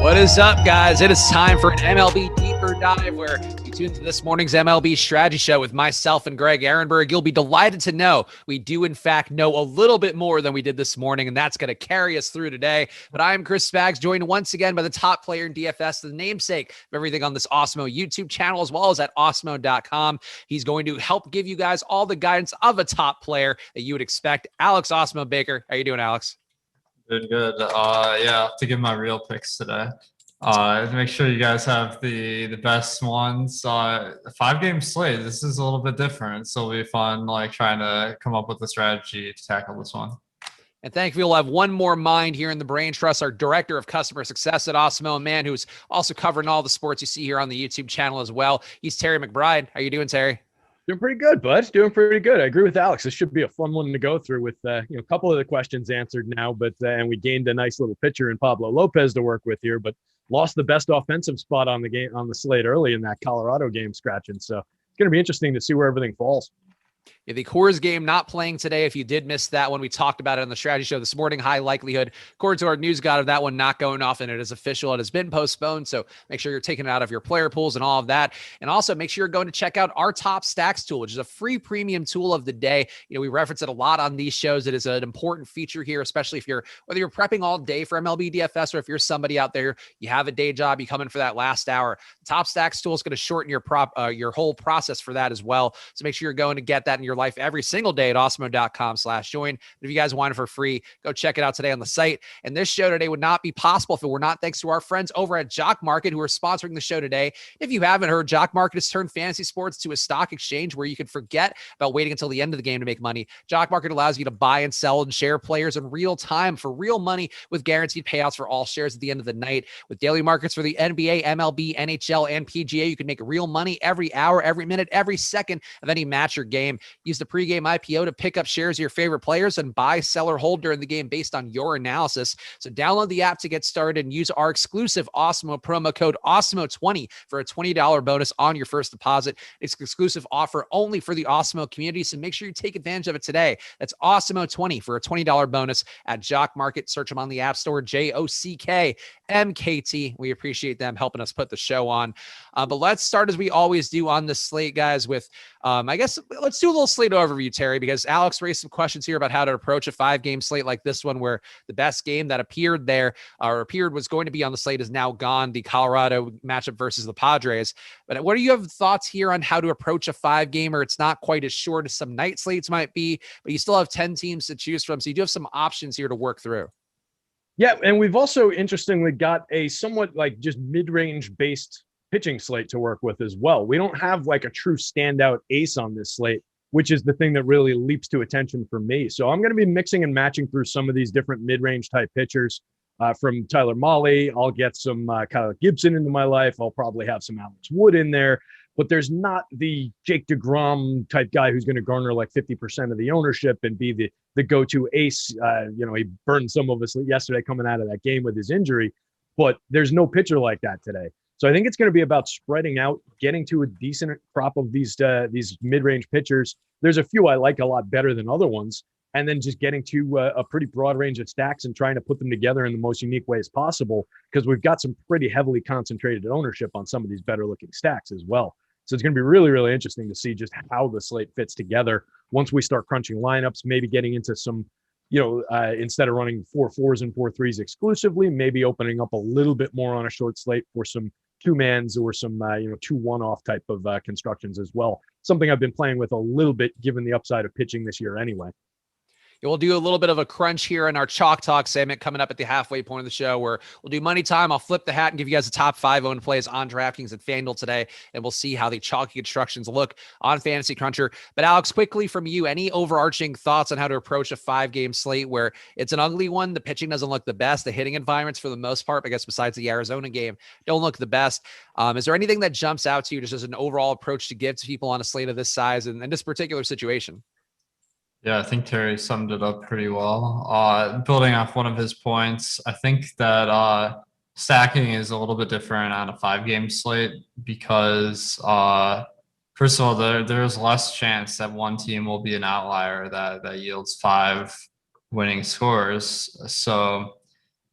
What is up, guys? It is time for an MLB Deeper Dive where you tune to this morning's MLB Strategy Show with myself and Greg Ehrenberg. You'll be delighted to know we do, in fact, know a little bit more than we did this morning, and that's going to carry us through today. But I am Chris Spags, joined once again by the top player in DFS, the namesake of everything on this Awesemo YouTube channel, as well as at Awesemo.com. He's going to help give you guys all the guidance of a top player that you would expect. Alex Awesemo Baker. How you doing, Alex? Good. Yeah, to give my real picks today. Make sure you guys have the best ones. 5-game slate. This is a little bit different, so it'll be fun, like trying to come up with a strategy to tackle this one. And thankfully, we'll have one more mind here in the brain trust, our director of customer success at Awesemo, a man who's also covering all the sports you see here on the YouTube channel as well. He's Terry McBride. How you doing, Terry? Doing pretty good, bud. Doing pretty good. I agree with Alex. This should be a fun one to go through with a couple of the questions answered now, but and we gained a nice little pitcher in Pablo Lopez to work with here, but lost the best offensive spot on the slate early in that Colorado game scratching. So it's going to be interesting to see where everything falls. Yeah, the Coors game not playing today. If you did miss that one, we talked about it on the strategy show this morning. High likelihood, according to our news guide, of that one not going off, and it is official. It has been postponed, so make sure you're taking it out of your player pools and all of that. And also make sure you're going to check out our Top Stacks tool, which is a free premium tool of the day. We reference it a lot on these shows. It is an important feature here, especially if whether you're prepping all day for MLB DFS or if you're somebody out there, you have a day job, you come in for that last hour. The Top Stacks tool is going to shorten your whole process for that as well. So make sure you're going to get that in your life every single day at awesemo.com/join. But if you guys want it for free, go check it out today on the site. And this show today would not be possible if it were not thanks to our friends over at Jock Market, who are sponsoring the show today. If you haven't heard, Jock Market has turned fantasy sports to a stock exchange where you can forget about waiting until the end of the game to make money. Jock Market allows you to buy and sell and share players in real time for real money with guaranteed payouts for all shares at the end of the night. With daily markets for the NBA, MLB, NHL, and PGA, you can make real money every hour, every minute, every second of any match or game. Use the pregame IPO to pick up shares of your favorite players and buy, sell, or hold during the game based on your analysis. So download the app to get started and use our exclusive Awesemo promo code Awesemo20 for a $20 bonus on your first deposit. It's an exclusive offer only for the Awesemo community, so make sure you take advantage of it today. That's Awesemo20 for a $20 bonus at Jock Market. Search them on the App Store, JOCKMKT. We appreciate them helping us put the show on. But let's start, as we always do on the slate, guys, with I guess let's do a little slate overview, Terry, because Alex raised some questions here about how to approach a 5-game slate like this one, where the best game that appeared was going to be on the slate is now gone, the Colorado matchup versus the Padres. But what do you have thoughts here on how to approach a 5-gamer? It's not quite as short as some night slates might be, but you still have 10 teams to choose from. So you do have some options here to work through. Yeah, and we've also interestingly got a somewhat like just mid-range based pitching slate to work with as well. We don't have like a true standout ace on this slate, which is the thing that really leaps to attention for me. So I'm going to be mixing and matching through some of these different mid-range type pitchers from Tyler Mahle. I'll get some Kyle Gibson into my life. I'll probably have some Alex Wood in there, but there's not the Jake DeGrom type guy who's going to garner like 50% of the ownership and be the go-to ace. He burned some of us yesterday coming out of that game with his injury, but there's no pitcher like that today. So I think it's going to be about spreading out, getting to a decent crop of these mid-range pitchers. There's a few I like a lot better than other ones, and then just getting to a pretty broad range of stacks and trying to put them together in the most unique ways possible, because we've got some pretty heavily concentrated ownership on some of these better-looking stacks as well. So it's going to be really, really interesting to see just how the slate fits together once we start crunching lineups, maybe getting into some instead of running 4-4s and 4-3s exclusively, maybe opening up a little bit more on a short slate for some 2-mans or some 2 one-off type of constructions as well. Something I've been playing with a little bit given the upside of pitching this year anyway. We'll do a little bit of a crunch here in our Chalk Talk segment coming up at the halfway point of the show, where we'll do money time. I'll flip the hat and give you guys the top 5 owned plays on DraftKings and Fanduel today, and we'll see how the chalky constructions look on Fantasy Cruncher. But Alex, quickly from you, any overarching thoughts on how to approach a 5-game slate where it's an ugly one? The pitching doesn't look the best. The hitting environments, for the most part, I guess besides the Arizona game, don't look the best. Is there anything that jumps out to you just as an overall approach to give to people on a slate of this size and this particular situation? Yeah, I think Terry summed it up pretty well. Building off one of his points, I think that stacking is a little bit different on a 5-game slate because, first of all, there's less chance that one team will be an outlier that yields 5 winning scores. So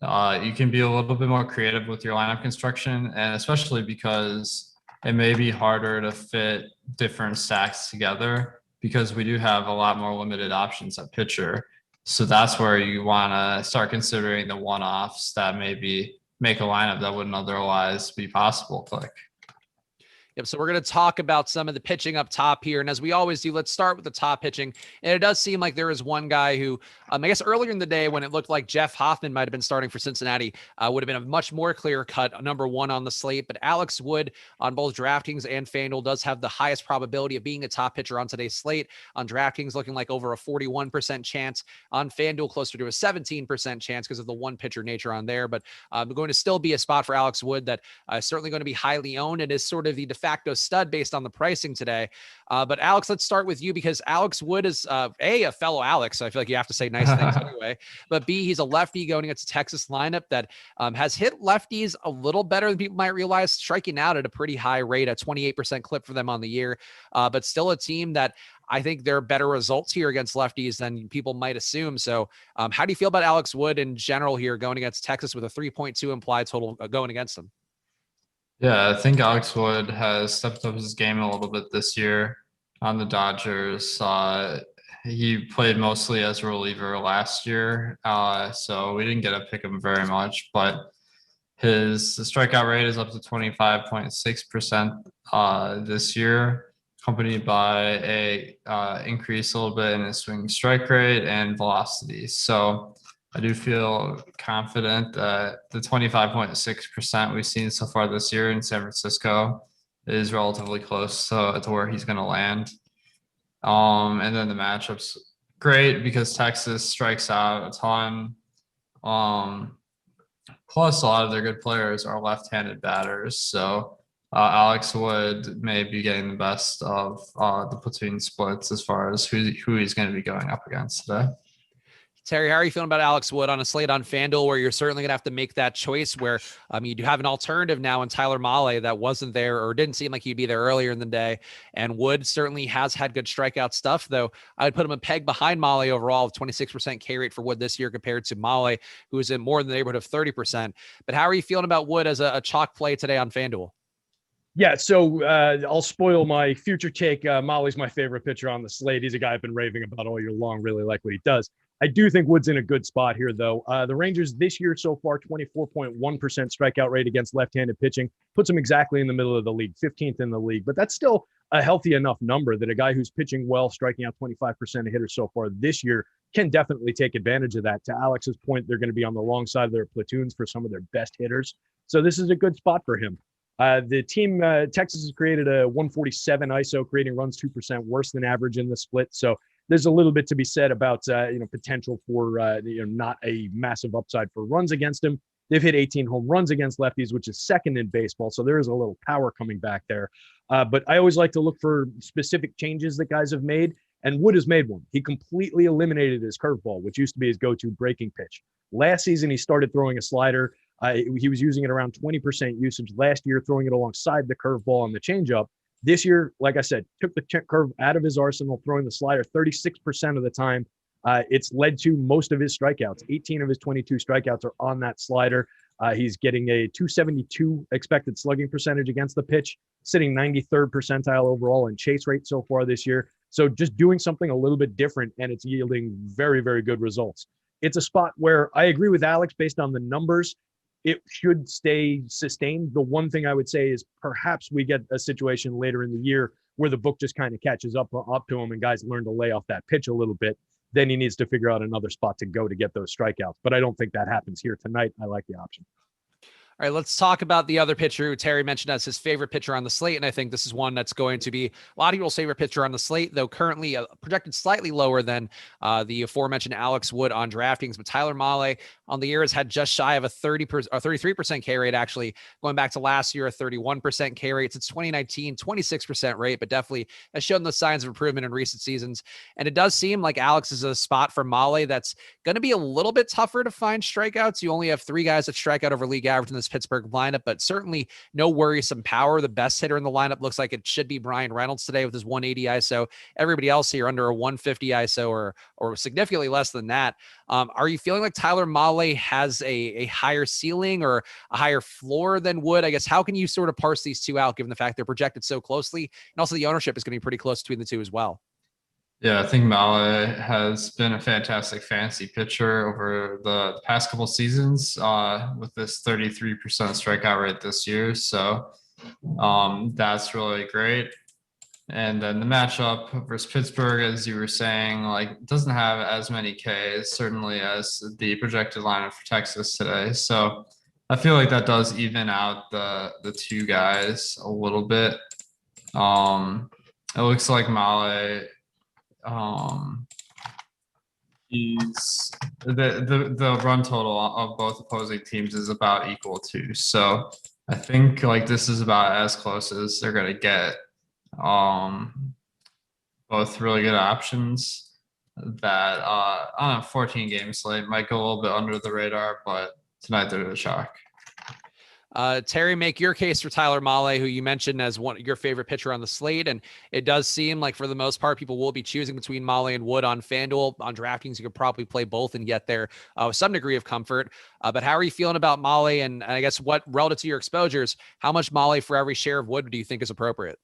You can be a little bit more creative with your lineup construction, and especially because it may be harder to fit different stacks together because we do have a lot more limited options at pitcher. So that's where you want to start considering the one-offs that maybe make a lineup that wouldn't otherwise be possible. Click. Yep. So we're going to talk about some of the pitching up top here. And as we always do, let's start with the top pitching. And it does seem like there is one guy who, I guess earlier in the day when it looked like Jeff Hoffman might have been starting for Cincinnati, would have been a much more clear cut number one on the slate. But Alex Wood on both DraftKings and Fanduel does have the highest probability of being a top pitcher on today's slate. On DraftKings, looking like over a 41% chance. On Fanduel, closer to a 17% chance because of the one pitcher nature on there. But going to still be a spot for Alex Wood that is certainly going to be highly owned. It is sort of the de facto stud based on the pricing today. But Alex, let's start with you because Alex Wood is a fellow Alex. So I feel like you have to say nice things anyway. But B, he's a lefty going against a Texas lineup that has hit lefties a little better than people might realize, striking out at a pretty high rate, a 28% clip for them on the year. But still a team that I think there are better results here against lefties than people might assume. So how do you feel about Alex Wood in general here going against Texas with a 3.2 implied total going against them? Yeah, I think Alex Wood has stepped up his game a little bit this year on the Dodgers. He played mostly as a reliever last year, so we didn't get to pick him very much, but his strikeout rate is up to 25.6% this year, accompanied by a increase a little bit in his swing strike rate and velocity. So I do feel confident that the 25.6% we've seen so far this year in San Francisco is relatively close to where he's going to land. And then the matchup's great because Texas strikes out a ton. Plus, a lot of their good players are left-handed batters. So Alex Wood may be getting the best of the platoon splits as far as who he's going to be going up against today. Terry, how are you feeling about Alex Wood on a slate on FanDuel where you're certainly going to have to make that choice where you do have an alternative now in Tyler Mahle that wasn't there or didn't seem like he'd be there earlier in the day. And Wood certainly has had good strikeout stuff, though I would put him a peg behind Mahle overall with 26% K rate for Wood this year compared to Mahle, who is in more than the neighborhood of 30%. But how are you feeling about Wood as a chalk play today on FanDuel? Yeah, so I'll spoil my future take. Mahle's my favorite pitcher on the slate. He's a guy I've been raving about all year long, really like what he does. I do think Wood's in a good spot here, though. The Rangers this year so far, 24.1% strikeout rate against left-handed pitching, puts them exactly in the middle of the league, 15th in the league. But that's still a healthy enough number that a guy who's pitching well, striking out 25% of hitters so far this year can definitely take advantage of that. To Alex's point, they're going to be on the wrong side of their platoons for some of their best hitters. So this is a good spot for him. The team, Texas has created a 147 ISO, creating runs 2% worse than average in the split. So there's a little bit to be said about potential for not a massive upside for runs against him. They've hit 18 home runs against lefties, which is second in baseball. So there is a little power coming back there. But I always like to look for specific changes that guys have made. And Wood has made one. He completely eliminated his curveball, which used to be his go-to breaking pitch. Last season, he started throwing a slider. He was using it around 20% usage last year, throwing it alongside the curveball and the changeup. This year, like I said, took the curve out of his arsenal, throwing the slider 36% of the time. It's led to most of his strikeouts. 18 of his 22 strikeouts are on that slider. He's getting a 272 expected slugging percentage against the pitch, sitting 93rd percentile overall in chase rate so far this year. So just doing something a little bit different, and it's yielding very, very good results. It's a spot where I agree with Alex based on the numbers. It should stay sustained. The one thing I would say is perhaps we get a situation later in the year where the book just kind of catches up to him and guys learn to lay off that pitch a little bit. Then he needs to figure out another spot to go to get those strikeouts. But I don't think that happens here tonight. I like the option. All right, let's talk about the other pitcher who Terry mentioned as his favorite pitcher on the slate. And I think this is one that's going to be a lot of people's favorite pitcher on the slate, though currently projected slightly lower than the aforementioned Alex Wood on DraftKings. But Tyler Mahle on the year has had just shy of a 33% K rate, actually. Going back to last year, a 31% K rate. Since 2019, 26% rate, but definitely has shown the signs of improvement in recent seasons. And it does seem like Alex is a spot for Mahle that's going to be a little bit tougher to find strikeouts. You only have 3 guys that strike out over league average in this this Pittsburgh lineup, but certainly no worrisome power. The best hitter in the lineup looks like it should be Brian Reynolds today with his 180 ISO. Everybody else here under a 150 ISO or significantly less than that. Are you feeling like Tyler Mahle has a higher ceiling or a higher floor than Wood? I guess, how can you sort of parse these two out given the fact they're projected so closely, and also the ownership is going to be pretty close between the two as well? Yeah, I think Mahle has been a fantastic fantasy pitcher over the past couple seasons with this 33% strikeout rate this year. So that's really great. And then the matchup versus Pittsburgh, as you were saying, like doesn't have as many Ks, certainly as the projected lineup for Texas today. So I feel like that does even out the two guys a little bit. It looks like Mahle, he's the run total of both opposing teams is about equal to. So I think like this is about as close as they're gonna get. Both really good options that on a 14 game slate might go a little bit under the radar, but tonight they're the shock. Terry, make your case for Tyler Mahle, who you mentioned as your favorite pitcher on the slate. And it does seem like for the most part, people will be choosing between Mahle and Wood on Fanduel. On DraftKings, you could probably play both and get there with some degree of comfort. But how are you feeling about Mahle? And I guess what, relative to your exposures, how much Mahle for every share of Wood do you think is appropriate?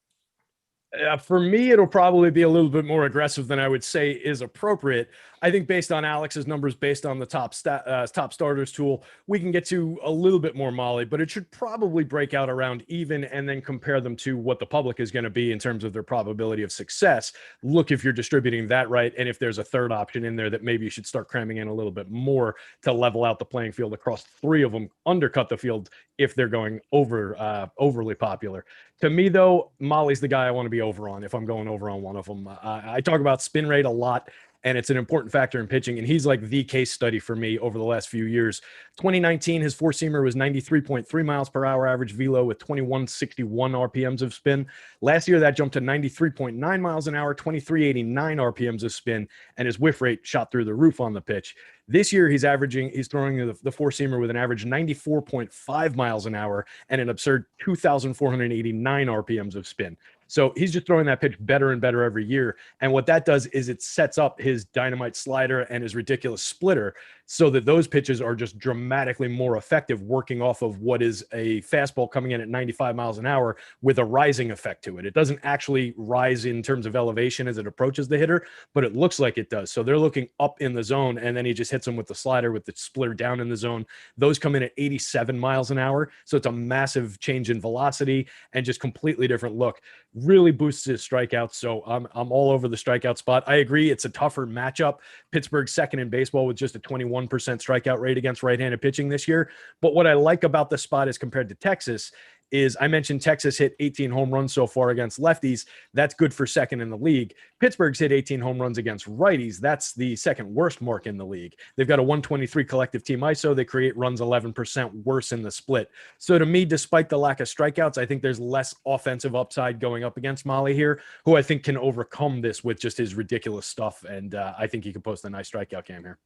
For me, it'll probably be a little bit more aggressive than I would say is appropriate. I think based on Alex's numbers, based on the top starters tool, we can get to a little bit more Mahle, but it should probably break out around even and then compare them to what the public is going to be in terms of their probability of success. Look if you're distributing that right, and if there's a third option in there that maybe you should start cramming in a little bit more to level out the playing field across three of them, undercut the field if they're going overly popular. To me, though, Mahle's the guy I want to be over on if I'm going over on one of them. I talk about spin rate a lot, and it's an important factor in pitching, and he's like the case study for me over the last few years. 2019, his four-seamer was 93.3 miles per hour average velo with 2161 RPMs of spin. Last year, that jumped to 93.9 miles an hour, 2389 RPMs of spin, and his whiff rate shot through the roof on the pitch. This year, he's throwing the four-seamer with an average 94.5 miles an hour and an absurd 2,489 RPMs of spin. So he's just throwing that pitch better and better every year. And what that does is it sets up his dynamite slider and his ridiculous splitter so that those pitches are just dramatically more effective, working off of what is a fastball coming in at 95 miles an hour with a rising effect to it. It doesn't actually rise in terms of elevation as it approaches the hitter, but it looks like it does. So they're looking up in the zone, and then he just hits them with the slider with the splitter down in the zone. Those come in at 87 miles an hour. So it's a massive change in velocity and just completely different look. Really boosts his strikeouts. So I'm all over the strikeout spot. I agree. It's a tougher matchup. Pittsburgh's second in baseball with just a 21% strikeout rate against right-handed pitching this year. But what I like about the spot as compared to Texas is I mentioned Texas hit 18 home runs so far against lefties. That's good for second in the league. Pittsburgh's hit 18 home runs against righties. That's the second worst mark in the league. They've got a 123 collective team ISO. They create runs 11% worse in the split. So to me, despite the lack of strikeouts, I think there's less offensive upside going up against Mahle here, who I think can overcome this with just his ridiculous stuff. And I think he can post a nice strikeout game here.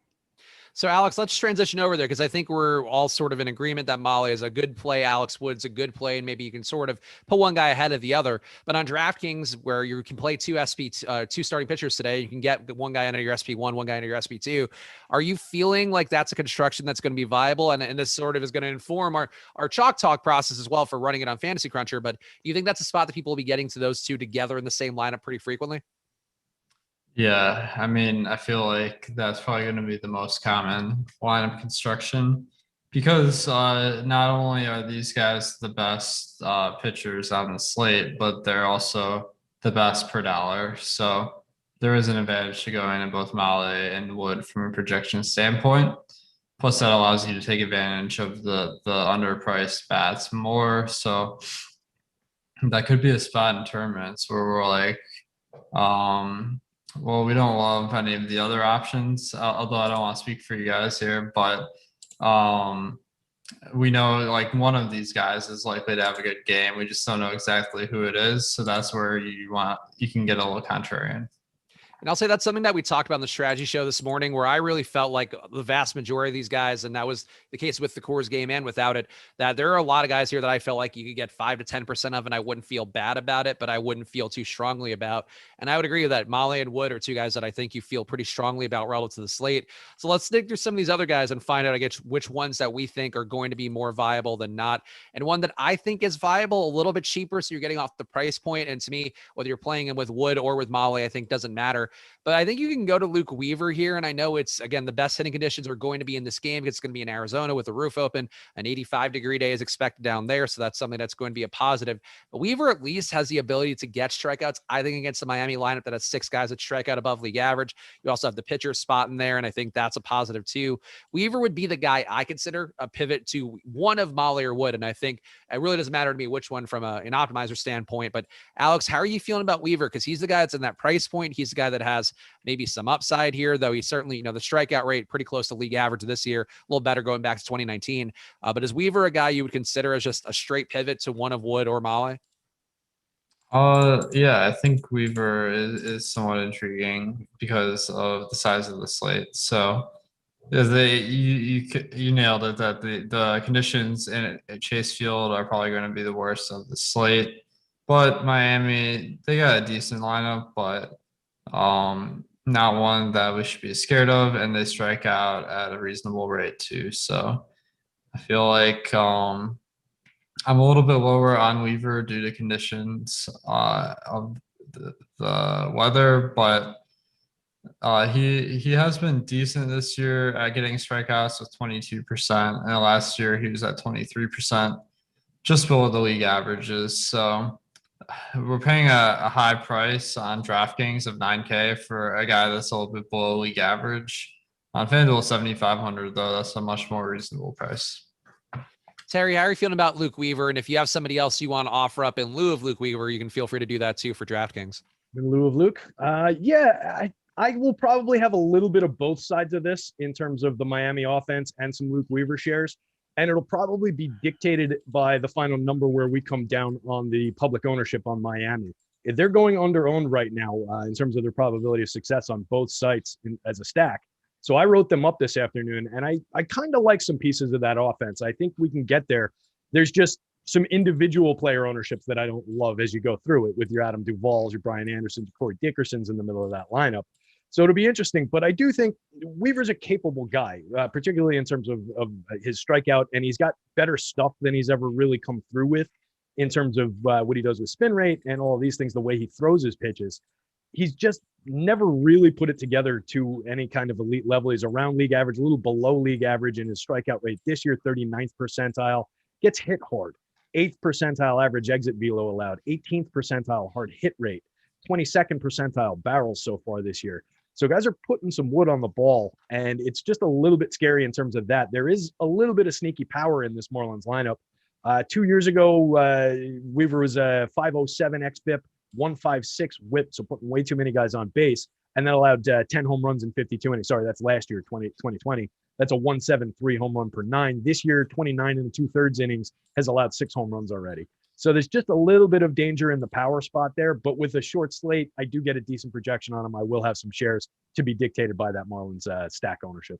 So, Alex, let's transition over there because I think we're all sort of in agreement that Mahle is a good play. Alex Wood's a good play, and maybe you can sort of put one guy ahead of the other. But on DraftKings, where you can play two starting pitchers today, you can get one guy under your SP1, one guy under your SP2. Are you feeling like that's a construction that's going to be viable? And this sort of is going to inform our chalk talk process as well for running it on Fantasy Cruncher. But do you think that's a spot that people will be getting to those two together in the same lineup pretty frequently? Yeah, I mean, I feel like that's probably going to be the most common lineup construction because not only are these guys the best pitchers on the slate, but they're also the best per dollar. So there is an advantage to going in both Mahle and Wood from a projection standpoint. Plus, that allows you to take advantage of the underpriced bats more. So that could be a spot in tournaments where we're like, well, we don't love any of the other options, although I don't want to speak for you guys here, but we know like one of these guys is likely to have a good game. We just don't know exactly who it is. So that's where you can get a little contrarian. And I'll say that's something that we talked about on the strategy show this morning, where I really felt like the vast majority of these guys, and that was the case with the Coors game and without it, that there are a lot of guys here that I felt like you could get 5 to 10% of, and I wouldn't feel bad about it, but I wouldn't feel too strongly about. And I would agree with that. Molly and Wood are two guys that I think you feel pretty strongly about relative to the slate. So let's dig through some of these other guys and find out, I guess, which ones that we think are going to be more viable than not. And one that I think is viable, a little bit cheaper, so you're getting off the price point. And to me, whether you're playing him with Wood or with Molly, I think doesn't matter. But I think you can go to Luke Weaver here. And I know it's, again, the best hitting conditions are going to be in this game. It's going to be in Arizona with the roof open. An 85-degree day is expected down there. So that's something that's going to be a positive. But Weaver at least has the ability to get strikeouts, I think, against the Miami lineup that has 6 guys that strike out above league average. You also have the pitcher spot in there, and I think that's a positive too. Weaver would be the guy I consider a pivot to one of Molly or Wood. And I think it really doesn't matter to me which one from an optimizer standpoint. But Alex, how are you feeling about Weaver? Because he's the guy that's in that price point. He's the guy that has maybe some upside here, though he's certainly, the strikeout rate pretty close to league average this year, a little better going back to 2019. But is Weaver a guy you would consider as just a straight pivot to one of Wood or Molly? Yeah, I think Weaver is somewhat intriguing because of the size of the slate. So yeah, you nailed it, that the conditions in Chase Field are probably going to be the worst of the slate. But Miami, they got a decent lineup, but not one that we should be scared of, and they strike out at a reasonable rate too. So I feel like I'm a little bit lower on Weaver due to conditions of the weather, but he has been decent this year at getting strikeouts with 22%, and last year he was at 23%, just below the league averages. So we're paying a high price on Draftkings of $9K for a guy that's a little bit below league average. On FanDuel, $7,500 though. That's a much more reasonable price. Terry, how are you feeling about Luke Weaver? And if you have somebody else you want to offer up in lieu of Luke Weaver, you can feel free to do that too for Draftkings. In lieu of Luke? Yeah, I will probably have a little bit of both sides of this in terms of the Miami offense and some Luke Weaver shares. And it'll probably be dictated by the final number where we come down on the public ownership on Miami. If they're going under-owned right now in terms of their probability of success on both sites as a stack. So I wrote them up this afternoon, and I kind of like some pieces of that offense. I think we can get there. There's just some individual player ownerships that I don't love as you go through it with your Adam Duvall's, your Brian Anderson's, Corey Dickerson's in the middle of that lineup. So it'll be interesting, but I do think Weaver's a capable guy, particularly in terms of his strikeout, and he's got better stuff than he's ever really come through with in terms of what he does with spin rate and all of these things, the way he throws his pitches. He's just never really put it together to any kind of elite level. He's around league average, a little below league average in his strikeout rate this year, 39th percentile, gets hit hard, 8th percentile average exit velo allowed, 18th percentile hard hit rate, 22nd percentile barrels so far this year. So guys are putting some wood on the ball, and it's just a little bit scary in terms of that. There is a little bit of sneaky power in this Marlins lineup. 2 years ago, Weaver was a 507 xFIP, 156 whip, so putting way too many guys on base, and that allowed 10 home runs in 52 innings. Sorry, that's last year, 2020. That's a 173 home run per 9. This year, 29 and 2/3 innings has allowed 6 home runs already. So there's just a little bit of danger in the power spot there, but with a short slate, I do get a decent projection on him. I will have some shares to be dictated by that Marlins stack ownership.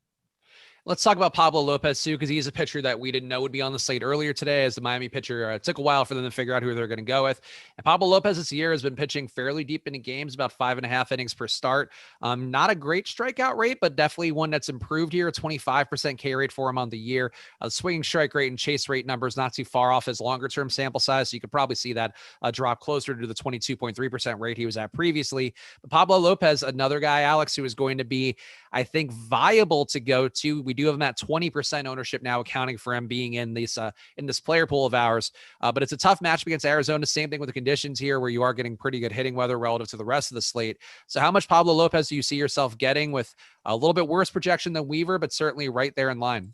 Let's talk about Pablo Lopez too, because he's a pitcher that we didn't know would be on the slate earlier today as the Miami pitcher. It took a while for them to figure out who they're going to go with. And Pablo Lopez this year has been pitching fairly deep into games, about 5.5 innings per start. Not a great strikeout rate, but definitely one that's improved here. A 25% K rate for him on the year. Swinging strike rate and chase rate numbers not too far off his longer term sample size. So you could probably see that drop closer to the 22.3% rate he was at previously. But Pablo Lopez, another guy, Alex, who is going to be, I think, viable to go to. We do have him at 20% ownership now, accounting for him being in this player pool of ours. But it's a tough matchup against Arizona. Same thing with the conditions here, where you are getting pretty good hitting weather relative to the rest of the slate. So how much Pablo Lopez do you see yourself getting, with a little bit worse projection than Weaver, but certainly right there in line?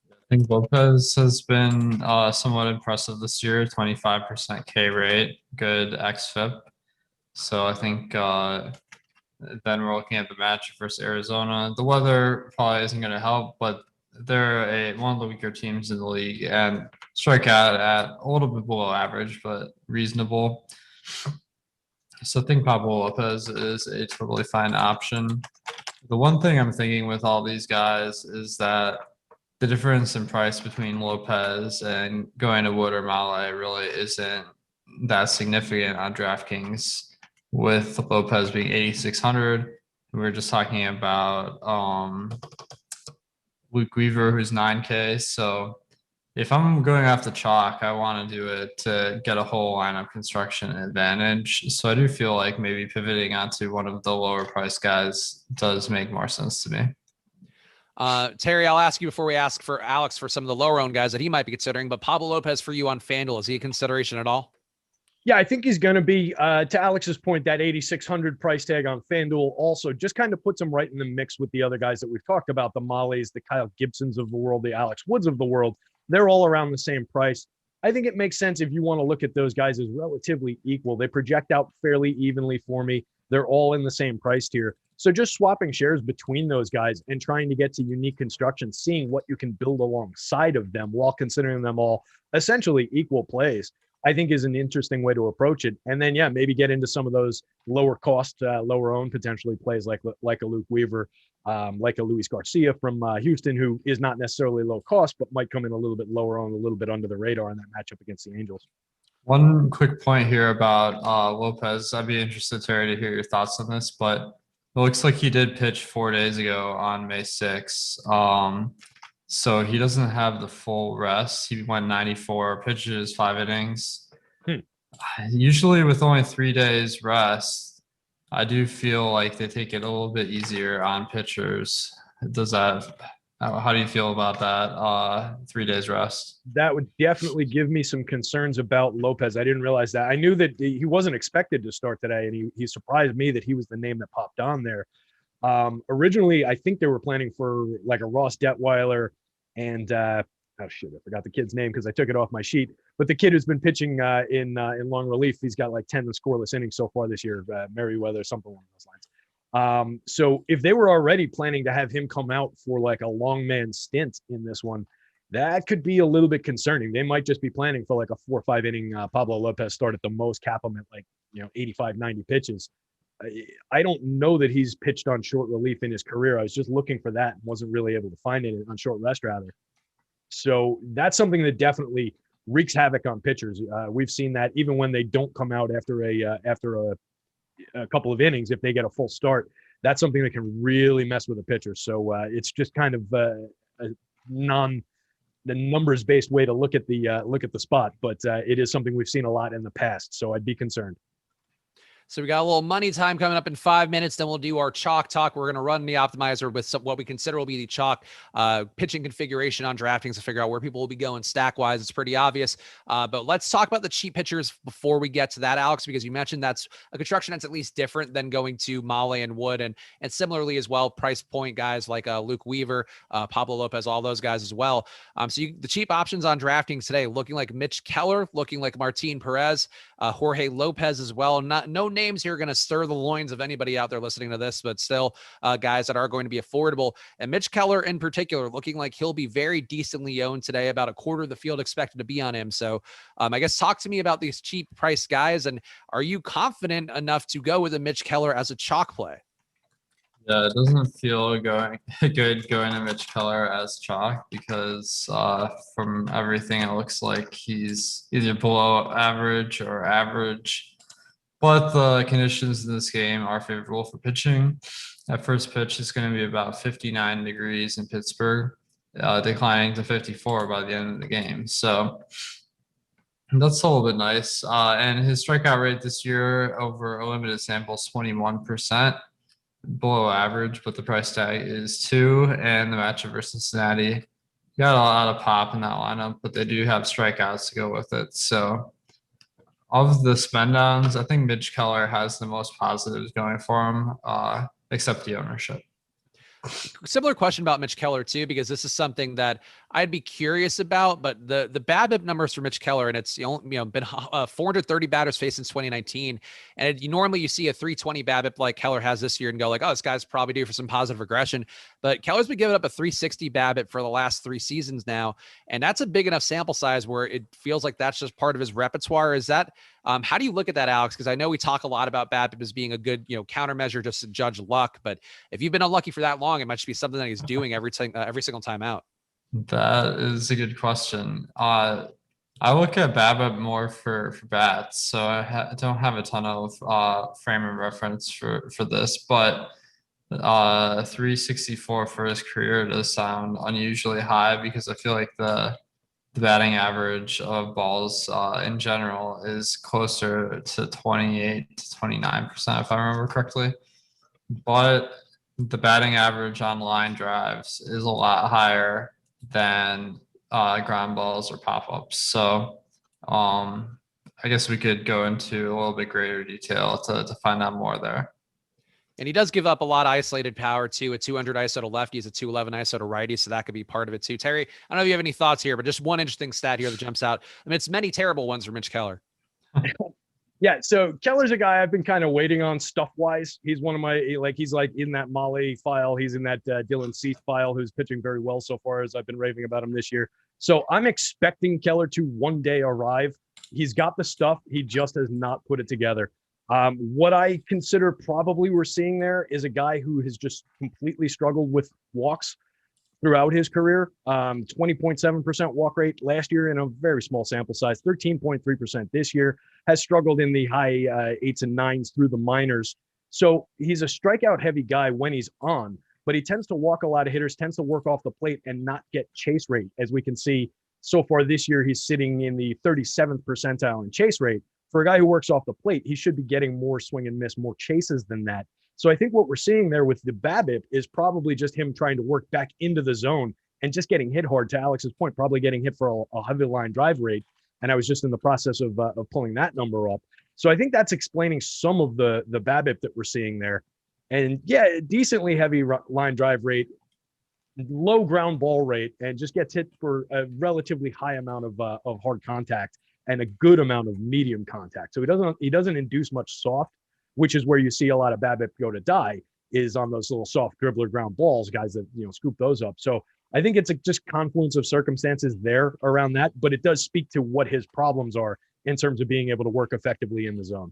I think Lopez has been somewhat impressive this year, 25% K rate, good xFIP. So I think then we're looking at the match versus Arizona. The weather probably isn't going to help, but they're one of the weaker teams in the league and strike out at a little bit below average, but reasonable. So I think Pablo Lopez is a totally fine option. The one thing I'm thinking with all these guys is that the difference in price between Lopez and going to Wood or Mlb really isn't that significant on DraftKings, with Lopez being 8,600. We were just talking about Luke Weaver, who's 9K. So if I'm going off the chalk, I want to do it to get a whole lineup construction advantage. So I do feel like maybe pivoting onto one of the lower price guys does make more sense to me. Terry, I'll ask you before we ask for Alex for some of the lower owned guys that he might be considering, but Pablo Lopez for you on FanDuel, is he a consideration at all? Yeah, I think he's going to be, to Alex's point, that 8,600 price tag on FanDuel also just kind of puts him right in the mix with the other guys that we've talked about, the Mollies, the Kyle Gibsons of the world, the Alex Woods of the world. They're all around the same price. I think it makes sense if you want to look at those guys as relatively equal. They project out fairly evenly for me. They're all in the same price tier. So just swapping shares between those guys and trying to get to unique construction, seeing what you can build alongside of them while considering them all essentially equal plays, I think is an interesting way to approach it. And then, yeah, maybe get into some of those lower cost, lower owned potentially plays like a Luke Weaver, like a Luis Garcia from Houston, who is not necessarily low cost, but might come in a little bit lower owned, a little bit under the radar in that matchup against the Angels. One quick point here about Lopez. I'd be interested, Terry, to hear your thoughts on this, but it looks like he did pitch 4 days ago on May 6th. So he doesn't have the full rest. He went 94 pitches, 5 innings. Usually with only 3 days rest, I do feel like they take it a little bit easier on pitchers. How do you feel about that 3 days rest? That would definitely give me some concerns about Lopez. I didn't realize that. I knew that he wasn't expected to start today, and he surprised me that he was the name that popped on there. Originally, I think they were planning for like a Ross Detweiler and I forgot the kid's name because I took it off my sheet. But the kid who's been pitching in long relief, he's got like 10 scoreless innings so far this year. Merriweather, something along those lines. So if they were already planning to have him come out for like a long man stint in this one, that could be a little bit concerning. They might just be planning for like a 4 or 5 inning Pablo Lopez start at the most, cap him at like 85, 90 pitches. I don't know that he's pitched on short relief in his career. I was just looking for that and wasn't really able to find it on short rest rather. So that's something that definitely wreaks havoc on pitchers. We've seen that even when they don't come out after a couple of innings, if they get a full start, that's something that can really mess with a pitcher. So it's just kind of the numbers based way to look at the spot, but it is something we've seen a lot in the past. So I'd be concerned. So we got a little money time coming up in 5 minutes. Then we'll do our chalk talk. We're going to run the optimizer with what we consider will be the chalk pitching configuration on DraftKings to figure out where people will be going stack wise. It's pretty obvious. But let's talk about the cheap pitchers before we get to that, Alex, because you mentioned that's a construction that's at least different than going to Mlb and Wood. And similarly as well, price point guys like Luke Weaver, Pablo Lopez, all those guys as well. The cheap options on DraftKings today looking like Mitch Keller, looking like Martin Perez, Jorge Lopez as well. No names here are going to stir the loins of anybody out there listening to this, but still guys that are going to be affordable. And Mitch Keller in particular, looking like he'll be very decently owned today, about a quarter of the field expected to be on him. So I guess talk to me about these cheap price guys. And are you confident enough to go with a Mitch Keller as a chalk play? Yeah, it doesn't feel good going to Mitch Keller as chalk because from everything, it looks like he's either below average or average. But the conditions in this game are favorable for pitching. That first pitch is going to be about 59 degrees in Pittsburgh, declining to 54 by the end of the game. So that's a little bit nice. And his strikeout rate this year over a limited sample is 21%. Below average, but the price tag is 2, and the matchup versus Cincinnati got a lot of pop in that lineup, but they do have strikeouts to go with it. So of the spend downs, I think Mitch Keller has the most positives going for him, except the ownership. Similar question about Mitch Keller too, because this is something that I'd be curious about, but the BABIP numbers for Mitch Keller, and it's been 430 batters faced since 2019, and normally you see a 320 BABIP like Keller has this year and go like, oh, this guy's probably due for some positive regression. But Keller's been giving up a 360 BABIP for the last 3 seasons now, and that's a big enough sample size where it feels like that's just part of his repertoire. Is that how do you look at that, Alex? Because I know we talk a lot about BABIP as being a good countermeasure just to judge luck, but if you've been unlucky for that long, it might just be something that he's doing every single time out. That is a good question. I look at BABIP more for bats, so I don't have a ton of frame of reference for this, but 364 for his career does sound unusually high because I feel like the batting average of balls in general is closer to 28 to 29%, if I remember correctly. But the batting average on line drives is a lot higher than ground balls or pop-ups. So I guess we could go into a little bit greater detail to find out more there. And he does give up a lot of isolated power too, a 200 ISO to lefties, a 211 ISO to righties. So that could be part of it too. Terry, I don't know if you have any thoughts here, but just one interesting stat here that jumps out. I mean, it's many terrible ones for Mitch Keller. Yeah, so Keller's a guy I've been kind of waiting on stuff-wise. He's one of my, he's like in that Mlb file. He's in that Dylan Cease file, who's pitching very well so far, as I've been raving about him this year. So I'm expecting Keller to one day arrive. He's got the stuff. He just has not put it together. What I consider probably we're seeing there is a guy who has just completely struggled with walks throughout his career. 20.7% walk rate last year in a very small sample size, 13.3% this year, has struggled in the high 8s and 9s through the minors. So he's a strikeout heavy guy when he's on, but he tends to walk a lot of hitters, tends to work off the plate and not get chase rate. As we can see so far this year, he's sitting in the 37th percentile in chase rate. For a guy who works off the plate, he should be getting more swing and miss, more chases than that. So I think what we're seeing there with the BABIP is probably just him trying to work back into the zone and just getting hit hard, to Alex's point, probably getting hit for a heavy line drive rate. And I was just in the process of pulling that number up. So I think that's explaining some of the BABIP that we're seeing there. And yeah, decently heavy line drive rate, low ground ball rate, and just gets hit for a relatively high amount of hard contact and a good amount of medium contact. So he doesn't induce much soft, which is where you see a lot of BABIP go to die, is on those little soft dribbler ground balls, guys that scoop those up. So I think it's just confluence of circumstances there around that, but it does speak to what his problems are in terms of being able to work effectively in the zone.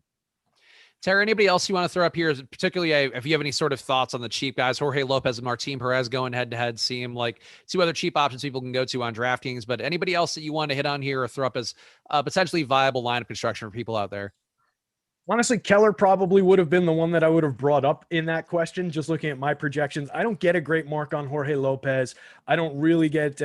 Terry, anybody else you want to throw up here, particularly if you have any sort of thoughts on the cheap guys, Jorge Lopez and Martin Perez going head to head, seem like 2 other cheap options people can go to on DraftKings, but anybody else that you want to hit on here or throw up as potentially viable lineup construction for people out there? Honestly, Keller probably would have been the one that I would have brought up in that question. Just looking at my projections, I don't get a great mark on Jorge Lopez. I don't really get,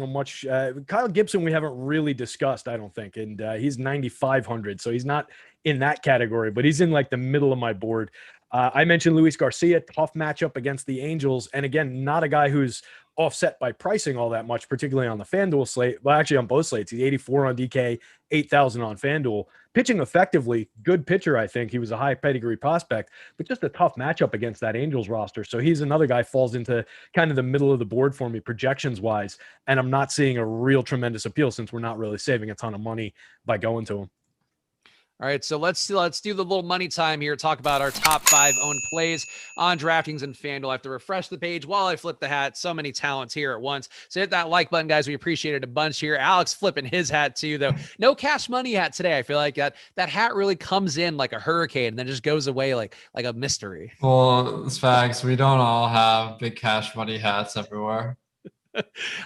much. Kyle Gibson, we haven't really discussed, I don't think. And he's 9,500. So he's not in that category, but he's in like the middle of my board. I mentioned Luis Garcia, tough matchup against the Angels. And again, not a guy who's offset by pricing all that much, particularly on the Fanduel slate. Well, actually on both slates, he's 84 on DK, 8,000 on Fanduel. Pitching effectively, good pitcher, I think. He was a high pedigree prospect, but just a tough matchup against that Angels roster. So he's another guy falls into kind of the middle of the board for me projections-wise, and I'm not seeing a real tremendous appeal since we're not really saving a ton of money by going to him. All right, so let's do the little money time here. Talk about our top 5 owned plays on DraftKings and FanDuel. I have to refresh the page while I flip the hat. So many talents here at once. So hit that like button, guys. We appreciate it a bunch here. Alex flipping his hat too, though. No cash money hat today. I feel like that hat really comes in like a hurricane and then just goes away like a mystery. Well, Spags, we don't all have big cash money hats everywhere.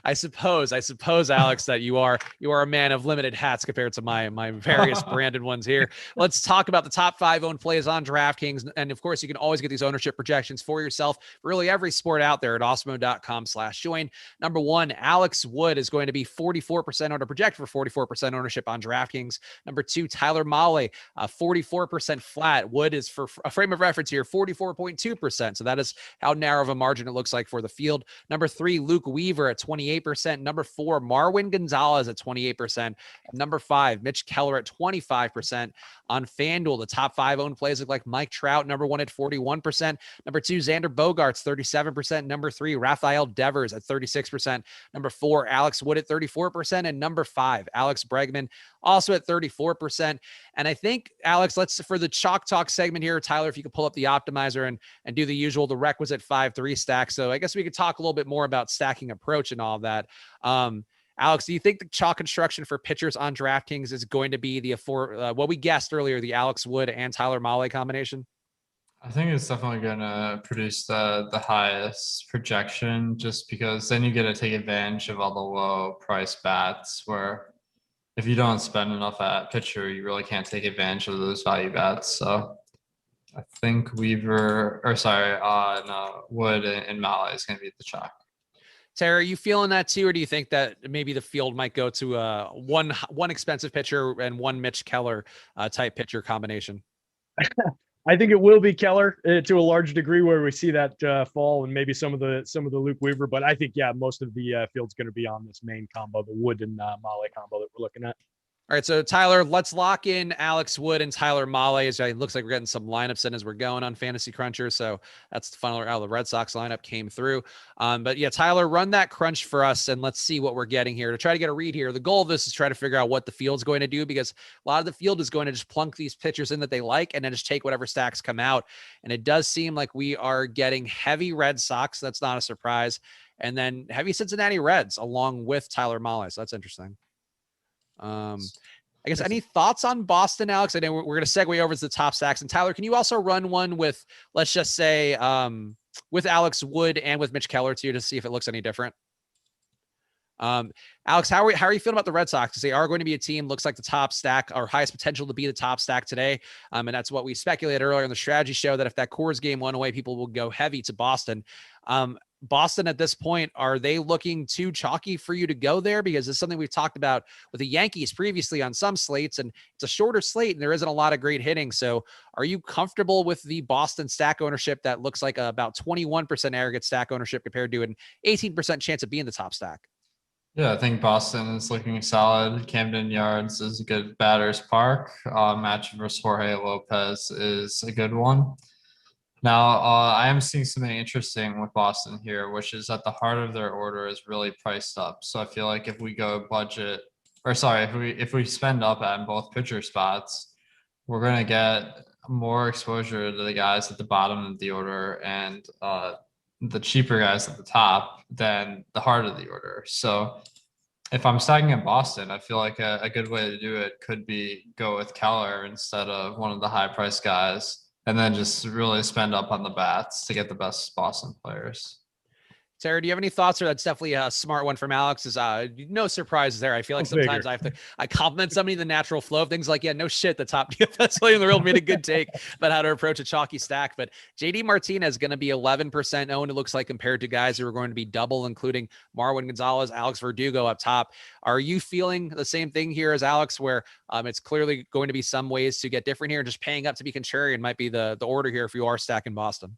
I suppose, Alex, that you are a man of limited hats compared to my various branded ones here. Let's talk about the top 5 owned plays on DraftKings. And of course, you can always get these ownership projections for yourself, really every sport out there at awesemo.com/join. Number 1, Alex Wood is going to be 44% owned, or projected for 44% ownership on DraftKings. Number 2, Tyler Mahle, 44% flat. Wood is, for a frame of reference here, 44.2%. So that is how narrow of a margin it looks like for the field. Number 3, Luke Weaver, Weaver at 28%. Number 4, Marwin Gonzalez at 28%. Number 5, Mitch Keller at 25%. On FanDuel, the top 5 owned plays look like Mike Trout, number 1 at 41%. Number 2, Xander Bogaerts, 37%. Number 3, Rafael Devers at 36%. Number 4, Alex Wood at 34%. And number 5, Alex Bregman, also at 34%. And I think, Alex, for the Chalk Talk segment here, Tyler, if you could pull up the optimizer and do the usual, the requisite 5-3 stack. So I guess we could talk a little bit more about stacking approach and all of that. Alex, do you think the chalk construction for pitchers on DraftKings is going to be what we guessed earlier, the Alex Wood and Tyler Mahle combination? I think it's definitely going to produce the highest projection, just because then you get to take advantage of all the low price bats, where if you don't spend enough at pitcher, you really can't take advantage of those value bats. So I think Wood and Mahle is going to be the chalk. Terry, are you feeling that too, or do you think that maybe the field might go to one expensive pitcher and one Mitch Keller type pitcher combination? I think it will be Keller to a large degree, where we see that fall, and maybe some of the Luke Weaver. But I think, yeah, most of the field's going to be on this main combo, the Wood and Mahle combo that we're looking at. All right, so Tyler, let's lock in Alex Wood and Tyler Mahle. It looks like we're getting some lineups in as we're going on Fantasy Cruncher. So that's the final. The Red Sox lineup came through. But yeah, Tyler, run that crunch for us, and let's see what we're getting here to try to get a read here. The goal of this is try to figure out what the field's going to do, because a lot of the field is going to just plunk these pitchers in that they like, and then just take whatever stacks come out. And it does seem like we are getting heavy Red Sox. That's not a surprise. And then heavy Cincinnati Reds along with Tyler Mahle. So that's interesting. I guess any thoughts on Boston, Alex? I know we're going to segue over to the top stacks. And Tyler, can you also run one with, let's just say, with Alex Wood and with Mitch Keller too, to see if it looks any different? Alex, how are you feeling about the Red Sox? Because they are going to be a team, looks like the top stack, or highest potential to be the top stack today. And that's what we speculated earlier in the strategy show, that if that Coors game went away, people will go heavy to Boston. Boston at this point, are they looking too chalky for you to go there? Because it's something we've talked about with the Yankees previously on some slates, and it's a shorter slate and there isn't a lot of great hitting. So are you comfortable with the Boston stack ownership that looks like about 21% aggregate stack ownership compared to an 18% chance of being the top stack? Yeah, I think Boston is looking solid. Camden Yards is a good batter's park. Match versus Jorge Lopez is a good one. Now, I am seeing something interesting with Boston here, which is that the heart of their order is really priced up. So I feel like if we go if we spend up at both pitcher spots, we're going to get more exposure to the guys at the bottom of the order and the cheaper guys at the top than the heart of the order. So if I'm stacking in Boston, I feel like a good way to do it could be go with Keller instead of one of the high price guys, and then just really spend up on the bats to get the best Boston players. Sarah, do you have any thoughts? Or that's definitely a smart one from Alex. Is no surprises there. I feel like sometimes I compliment somebody the natural flow of things, like, yeah, no shit, the top DFS player in the world made a good take about how to approach a chalky stack. But JD Martinez is going to be 11% owned, it looks like, compared to guys who are going to be double, including Marwin Gonzalez, Alex Verdugo up top. Are you feeling the same thing here as Alex, where it's clearly going to be some ways to get different here, and just paying up to be contrarian might be the order here if you are stacking Boston?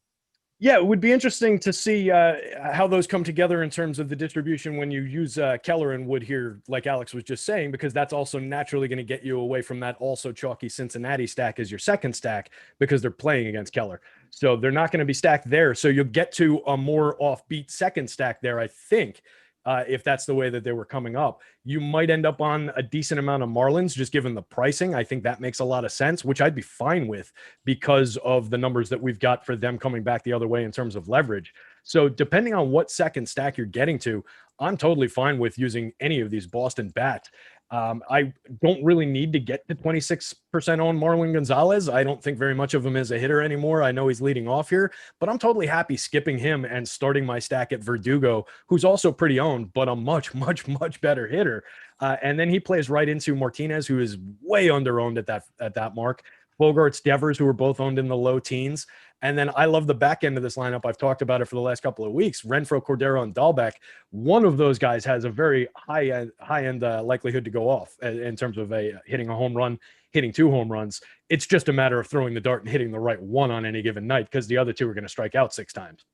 Yeah, it would be interesting to see how those come together in terms of the distribution when you use Keller and Wood here, like Alex was just saying, because that's also naturally going to get you away from that also chalky Cincinnati stack as your second stack, because they're playing against Keller. So they're not going to be stacked there. So you'll get to a more offbeat second stack there, I think. If that's the way that they were coming up, you might end up on a decent amount of Marlins, just given the pricing. I think that makes a lot of sense, which I'd be fine with because of the numbers that we've got for them coming back the other way in terms of leverage. So depending on what second stack you're getting to, I'm totally fine with using any of these Boston bats. I don't really need to get to 26% on Marwin Gonzalez. I don't think very much of him as a hitter anymore. I know he's leading off here, but I'm totally happy skipping him and starting my stack at Verdugo, who's also pretty owned, but a much, much, much better hitter. And then he plays right into Martinez, who is way under owned at that mark. Bogaerts, Devers, who are both owned in the low teens. And then I love the back end of this lineup. I've talked about it for the last couple of weeks. Renfroe, Cordero, and Dahlbeck. One of those guys has a very high-end likelihood to go off in terms of hitting a home run, hitting 2 home runs. It's just a matter of throwing the dart and hitting the right one on any given night, because the other 2 are going to strike out 6 times.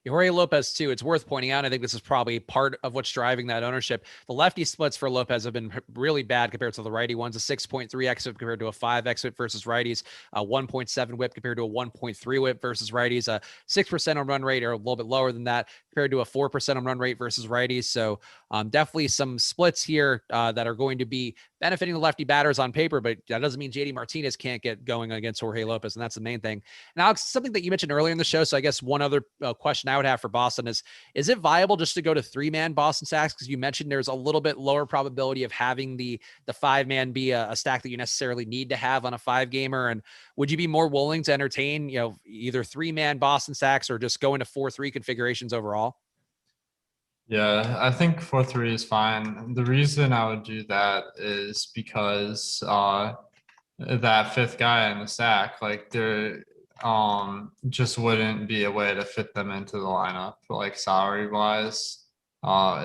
Jorge Lopez too. It's worth pointing out, I think this is probably part of what's driving that ownership. The lefty splits for Lopez have been really bad compared to the righty ones. A 6.3 xFIP compared to a 5 xFIP versus righties. A 1.7 whip compared to a 1.3 whip versus righties. A 6% on run rate, or a little bit lower than that, compared to a 4% on run rate versus righties. So definitely some splits here that are going to be benefiting the lefty batters on paper, but that doesn't mean JD Martinez can't get going against Jorge Lopez, and that's the main thing. Now, something that you mentioned earlier in the show, so I guess one other question I would have for Boston is it viable just to go to 3-man Boston stacks? Because you mentioned there's a little bit lower probability of having the 5-man be a stack that you necessarily need to have on a 5-gamer, and would you be more willing to entertain, either 3-man Boston stacks or just go into 4-3 configurations overall? Yeah, I think 4-3 is fine. The reason I would do that is because that fifth guy in the stack, like there just wouldn't be a way to fit them into the lineup, like salary wise,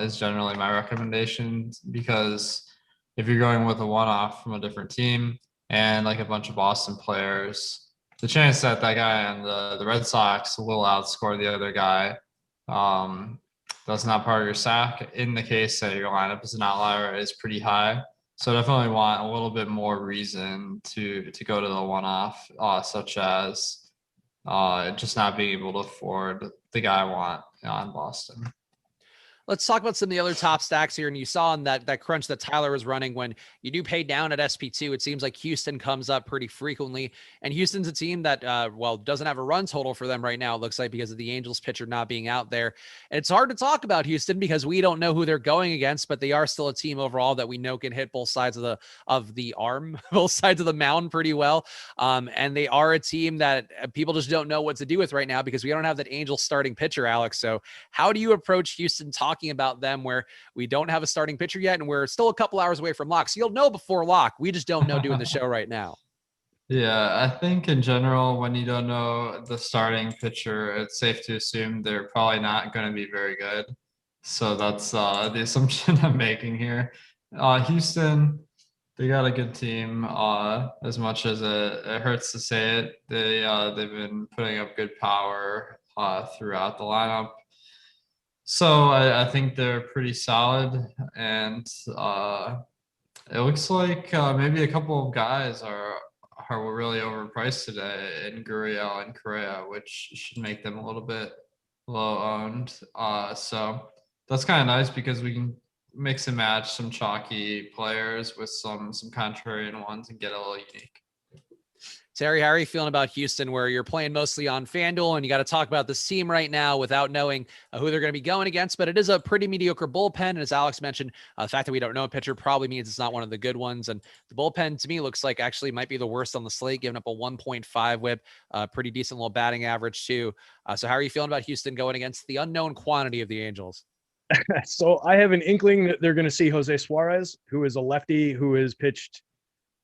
is generally my recommendation, because if you're going with a one-off from a different team and like a bunch of Boston players, the chance that that guy on the Red Sox will outscore the other guy, that's not part of your stack, in the case that your lineup is an outlier, is pretty high. So definitely want a little bit more reason to go to the one-off, such as just not being able to afford the guy I want on Boston. Let's talk about some of the other top stacks here. And you saw in that crunch that Tyler was running, when you do pay down at SP2, it seems like Houston comes up pretty frequently. And Houston's a team that, doesn't have a run total for them right now, it looks like, because of the Angels pitcher not being out there. And it's hard to talk about Houston because we don't know who they're going against, but they are still a team overall that we know can hit both sides of the arm, both sides of the mound pretty well. And they are a team that people just don't know what to do with right now because we don't have that Angels starting pitcher, Alex. So how do you approach Houston talking about them where we don't have a starting pitcher yet and we're still a couple hours away from lock? So you'll know before lock. We just don't know doing the show right now. Yeah, I think in general, when you don't know the starting pitcher, it's safe to assume they're probably not going to be very good. So that's the assumption I'm making here. Houston, they got a good team. As much as it hurts to say it, they've been putting up good power throughout the lineup. So I think they're pretty solid, and it looks like maybe a couple of guys are really overpriced today in Gurriel and Correa, which should make them a little bit low owned. So that's kind of nice because we can mix and match some chalky players with some contrarian ones and get a little unique. Terry, how are you feeling about Houston, where you're playing mostly on Fanduel and you got to talk about this team right now without knowing who they're going to be going against? But it is a pretty mediocre bullpen. And as Alex mentioned, the fact that we don't know a pitcher probably means it's not one of the good ones. And the bullpen to me looks like actually might be the worst on the slate, giving up a 1.5 whip, pretty decent little batting average too. So how are you feeling about Houston going against the unknown quantity of the Angels? So I have an inkling that they're going to see Jose Suarez, who is a lefty who has pitched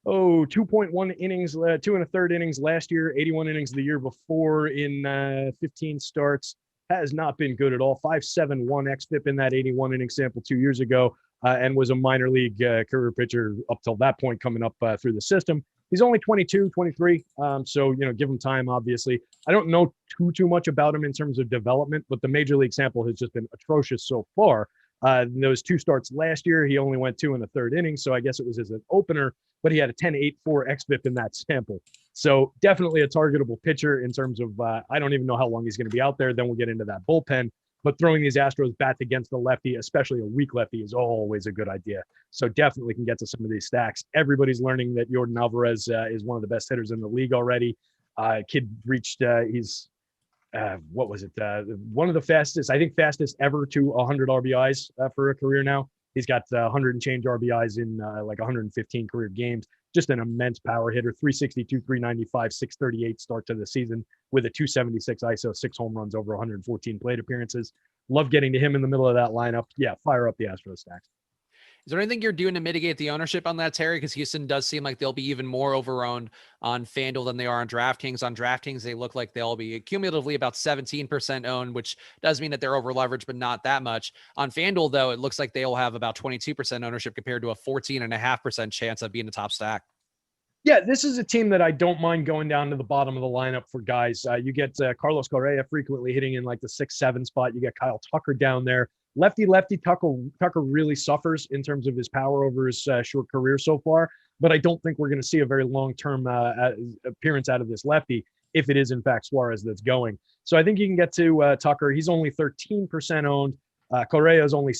2.1 innings, 2 1/3 innings last year, 81 innings the year before in 15 starts. Has not been good at all. 5.71 xFIP in that 81 inning sample 2 years ago, and was a minor league career pitcher up till that point, coming up through the system. He's only 22, 23. So, give him time, obviously. I don't know too much about him in terms of development, but the major league sample has just been atrocious so far. Those 2 starts last year, he only went 2 1/3 innings. So I guess it was as an opener, but he had a 10.84 xFIP in that sample. So definitely a targetable pitcher in terms of, I don't even know how long he's going to be out there. Then we'll get into that bullpen. But throwing these Astros bats against the lefty, especially a weak lefty, is always a good idea. So definitely can get to some of these stacks. Everybody's learning that Yordan Alvarez is one of the best hitters in the league already. Kid reached, what was it? One of the fastest ever to 100 RBIs for a career now. He's got 100 and change RBIs in like 115 career games. Just an immense power hitter. 362, 395, 638 start to the season with a 276 ISO, 6 home runs over 114 plate appearances. Love getting to him in the middle of that lineup. Yeah, fire up the Astros stacks. Is there anything you're doing to mitigate the ownership on that, Terry? Because Houston does seem like they'll be even more overowned on FanDuel than they are on DraftKings. On DraftKings, they look like they'll be cumulatively about 17% owned, which does mean that they're over leveraged, but not that much. On FanDuel, though, it looks like they'll have about 22% ownership compared to a 14.5% chance of being a top stack. Yeah, this is a team that I don't mind going down to the bottom of the lineup for guys. You get Carlos Correa frequently hitting in like the 6-7 spot. You get Kyle Tucker down there. Lefty Tucker really suffers in terms of his power over his short career so far. But I don't think we're going to see a very long-term appearance out of this lefty if it is in fact Suarez that's going. So I think you can get to Tucker. He's only 13% owned. Correa is only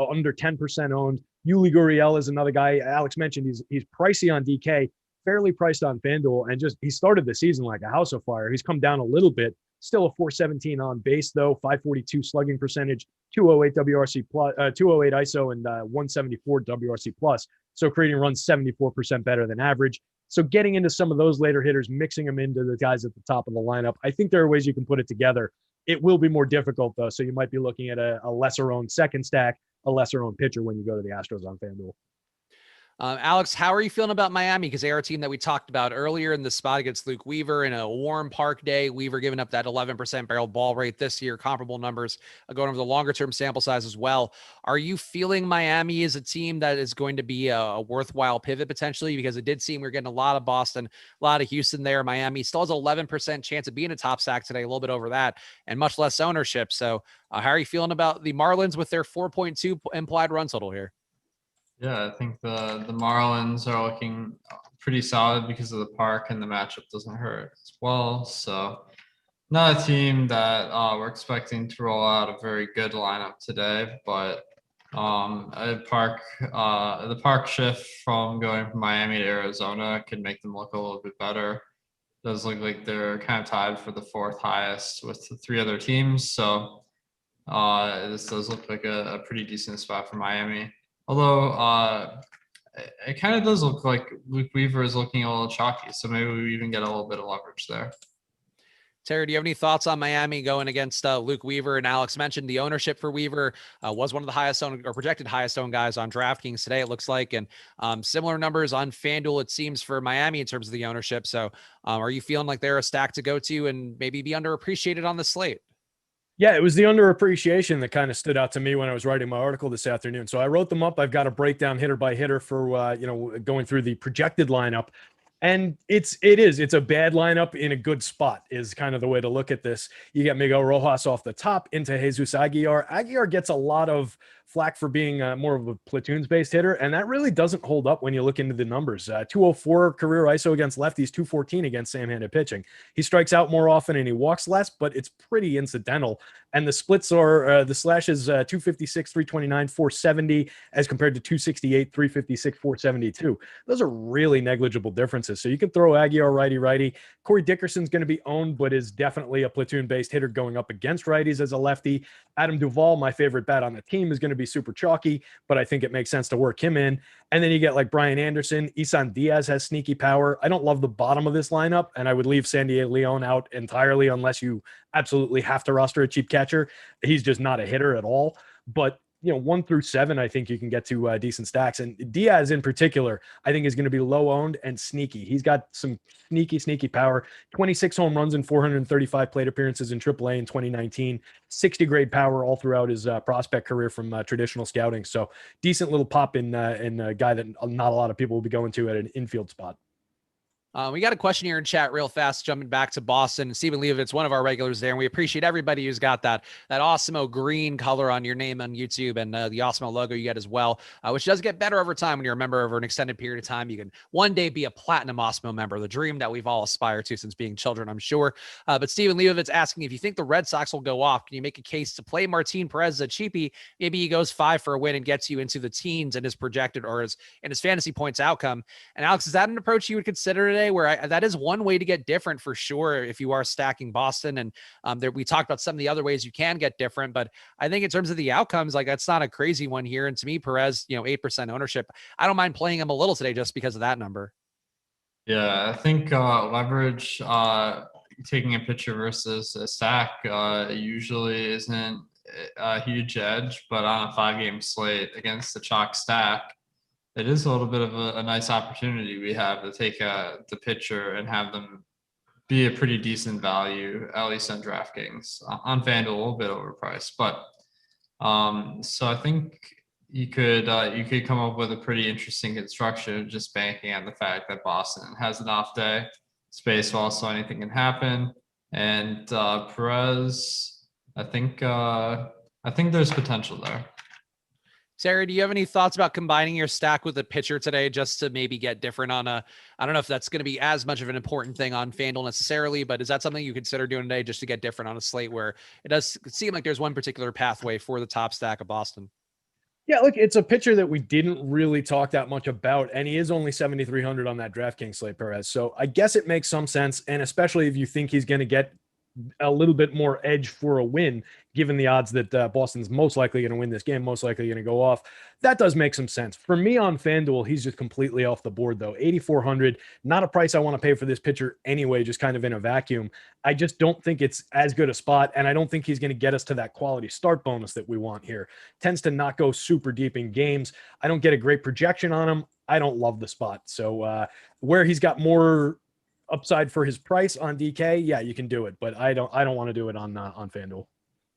under 10% owned. Yuli Gurriel is another guy. Alex mentioned he's pricey on DK, fairly priced on FanDuel, and just he started the season like a house of fire. He's come down a little bit, still a 417 on base though, 542 slugging percentage, 208 WRC plus, 208 ISO, and 174 WRC plus. So creating runs 74% better than average. So getting into some of those later hitters, mixing them into the guys at the top of the lineup, I think there are ways you can put it together. It will be more difficult though, so you might be looking at a lesser owned second stack, a lesser owned pitcher when you go to the Astros on FanDuel. Alex, how are you feeling about Miami? Because they are a team that we talked about earlier in the spot against Luke Weaver in a warm park day. Weaver giving up that 11% barrel ball rate this year, comparable numbers going over the longer term sample size as well. Are you feeling Miami is a team that is going to be a worthwhile pivot potentially? Because it did seem we are getting a lot of Boston, a lot of Houston there. Miami still has 11% chance of being a top stack today, a little bit over that, and much less ownership. So how are you feeling about the Marlins with their 4.2 implied run total here? Yeah, I think the Marlins are looking pretty solid because of the park, and the matchup doesn't hurt as well. So not a team that we're expecting to roll out a very good lineup today, but the park shift from going from Miami to Arizona could make them look a little bit better. It does look like they're kind of tied for the 4th highest with the 3 other teams. So this does look like a pretty decent spot for Miami. Although it kind of does look like Luke Weaver is looking a little chalky, so maybe we even get a little bit of leverage there. Terry, do you have any thoughts on Miami going against Luke Weaver? And Alex mentioned the ownership for Weaver was one of the highest owned or projected highest owned guys on DraftKings today, it looks like. And similar numbers on FanDuel, it seems, for Miami in terms of the ownership. So are you feeling like they're a stack to go to and maybe be underappreciated on the slate? Yeah, it was the underappreciation that kind of stood out to me when I was writing my article this afternoon. So I wrote them up. I've got a breakdown hitter by hitter for going through the projected lineup. And it's a bad lineup in a good spot is kind of the way to look at this. You get Miguel Rojas off the top into Jesus Aguilar. Aguilar gets a lot of flack for being more of a platoons-based hitter, and that really doesn't hold up when you look into the numbers. 204 career ISO against lefties, 214 against Sam-handed pitching. He strikes out more often and he walks less, but it's pretty incidental. And the splits are the slash is 256, 329, 470 as compared to 268, 356, 472. Those are really negligible differences. So you can throw Aguilar righty. Corey Dickerson's going to be owned, but is definitely a platoon-based hitter going up against righties as a lefty. Adam Duvall, my favorite bat on the team, is going to be super chalky, but I think it makes sense to work him in. And then you get like Brian Anderson. Isan Diaz has sneaky power. I don't love the bottom of this lineup, and I would leave Sandy Leon out entirely unless you absolutely have to roster a cheap catcher. He's just not a hitter at all. But 1 through 7, I think you can get to decent stacks. And Diaz in particular, I think is going to be low owned and sneaky. He's got some sneaky power. 26 home runs and 435 plate appearances in AAA in 2019. 60 grade power all throughout his prospect career from traditional scouting. So decent little pop in a guy that not a lot of people will be going to at an infield spot. We got a question here in chat real fast, jumping back to Boston. Stephen Leovitz, one of our regulars there, and we appreciate everybody who's got that Awesemo green color on your name on YouTube and the Awesemo logo you get as well, which does get better over time when you're a member over an extended period of time. You can one day be a platinum Awesemo member, the dream that we've all aspired to since being children, I'm sure. But Stephen Leovitz asking if you think the Red Sox will go off, can you make a case to play Martin Perez as a cheapie? Maybe he goes 5 for a win and gets you into the teens and his projected or his fantasy points outcome. And Alex, is that an approach you would consider today? Where that is one way to get different for sure if you are stacking Boston. And we talked about some of the other ways you can get different, but I think in terms of the outcomes, like that's not a crazy one here. And to me, Perez, 8% ownership, I don't mind playing him a little today just because of that number. Yeah, I think leverage, taking a pitcher versus a stack usually isn't a huge edge, but on a 5-game slate against the chalk stack, it is a little bit of a nice opportunity we have to take the pitcher and have them be a pretty decent value, at least on DraftKings. On FanDuel, a little bit overpriced. But so I think, you could come up with a pretty interesting construction just banking on the fact that Boston has an off day. It's baseball, so anything can happen. And Perez, I think there's potential there. Sarah, do you have any thoughts about combining your stack with a pitcher today just to maybe get different on a, I don't know if that's going to be as much of an important thing on FanDuel necessarily, but is that something you consider doing today just to get different on a slate where it does seem like there's one particular pathway for the top stack of Boston? Yeah, look, it's a pitcher that we didn't really talk that much about, and he is only 7,300 on that DraftKings slate, Perez. So I guess it makes some sense, and especially if you think he's going to get a little bit more edge for a win, given the odds that Boston's most likely going to win this game, most likely going to go off. That does make some sense. For me on FanDuel, he's just completely off the board, though. 8,400, not a price I want to pay for this pitcher anyway, just kind of in a vacuum. I just don't think it's as good a spot, and I don't think he's going to get us to that quality start bonus that we want here. Tends to not go super deep in games. I don't get a great projection on him. I don't love the spot. So where he's got more upside for his price on DK, yeah, you can do it, but I don't want to do it on FanDuel.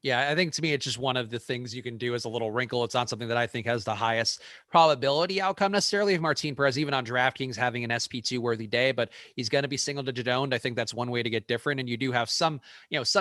Yeah, I think to me, it's just one of the things you can do as a little wrinkle. It's not something that I think has the highest probability outcome necessarily of Martin Perez, even on DraftKings having an SP2 worthy day, but he's going to be single digit owned. I think that's one way to get different. And you do have some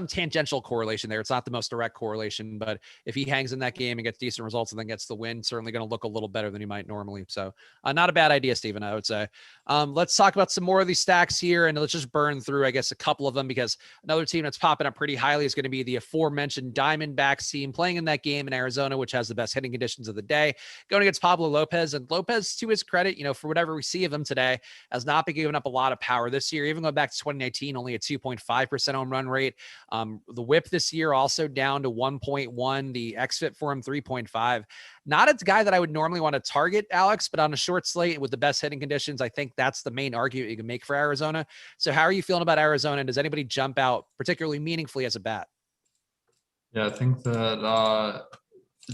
tangential correlation there. It's not the most direct correlation, but if he hangs in that game and gets decent results and then gets the win, certainly going to look a little better than he might normally. So not a bad idea, Steven, I would say. Let's talk about some more of these stacks here, and let's just burn through, I guess, a couple of them, because another team that's popping up pretty highly is going to be the aforementioned Diamondbacks team playing in that game in Arizona, which has the best hitting conditions of the day, going against Pablo Lopez. And Lopez, to his credit, for whatever we see of him today, has not been giving up a lot of power this year. Even going back to 2019, only a 2.5% home run rate. The whip this year also down to 1.1. The xFIP for him 3.5. Not a guy that I would normally want to target, Alex, but on a short slate with the best hitting conditions, I think that's the main argument you can make for Arizona. So how are you feeling about Arizona? And does anybody jump out particularly meaningfully as a bat? Yeah, I think that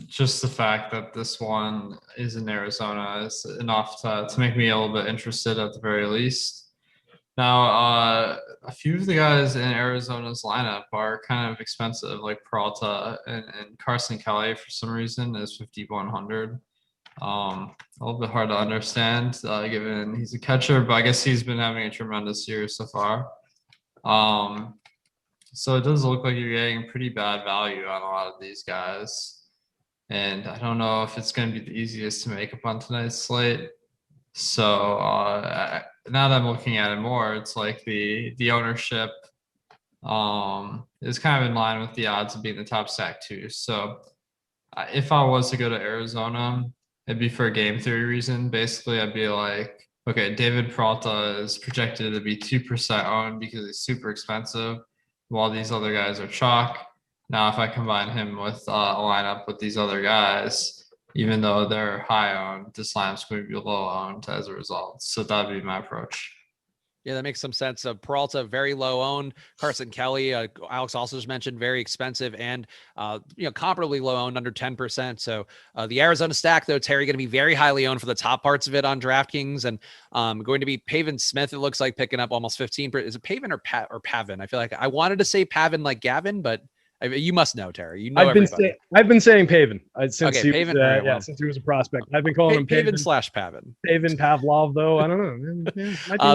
just the fact that this one is in Arizona is enough to make me a little bit interested at the very least. Now, a few of the guys in Arizona's lineup are kind of expensive, like Peralta and Carson Kelly for some reason is 5,100. A little bit hard to understand given he's a catcher, but I guess he's been having a tremendous year so far. So it does look like you're getting pretty bad value on a lot of these guys. And I don't know if it's going to be the easiest to make up on tonight's slate. So now that I'm looking at it more, it's like the ownership is kind of in line with the odds of being the top stack too. So if I was to go to Arizona, it'd be for a game theory reason. Basically, I'd be like, okay, David Peralta is projected to be 2% owned because he's super expensive, while these other guys are chalk. Now, if I combine him with a lineup with these other guys, even though they're high owned, this lineup's going to be low owned as a result. So that'd be my approach. Yeah, that makes some sense. Peralta, very low owned. Carson Kelly, Alex also just mentioned, very expensive and, comparably low owned, under 10%. So the Arizona stack, though, Terry, going to be very highly owned for the top parts of it on DraftKings, and going to be Pavin Smith. It looks like picking up almost 15%. Is it Pavin or Pavin? I feel like I wanted to say Pavin like Gavin, but you must know, Terry. I've been saying Pavin since Pavin, since he was a prospect. I've been calling him Pavin / Pavin. Pavin Pavlov, though. I don't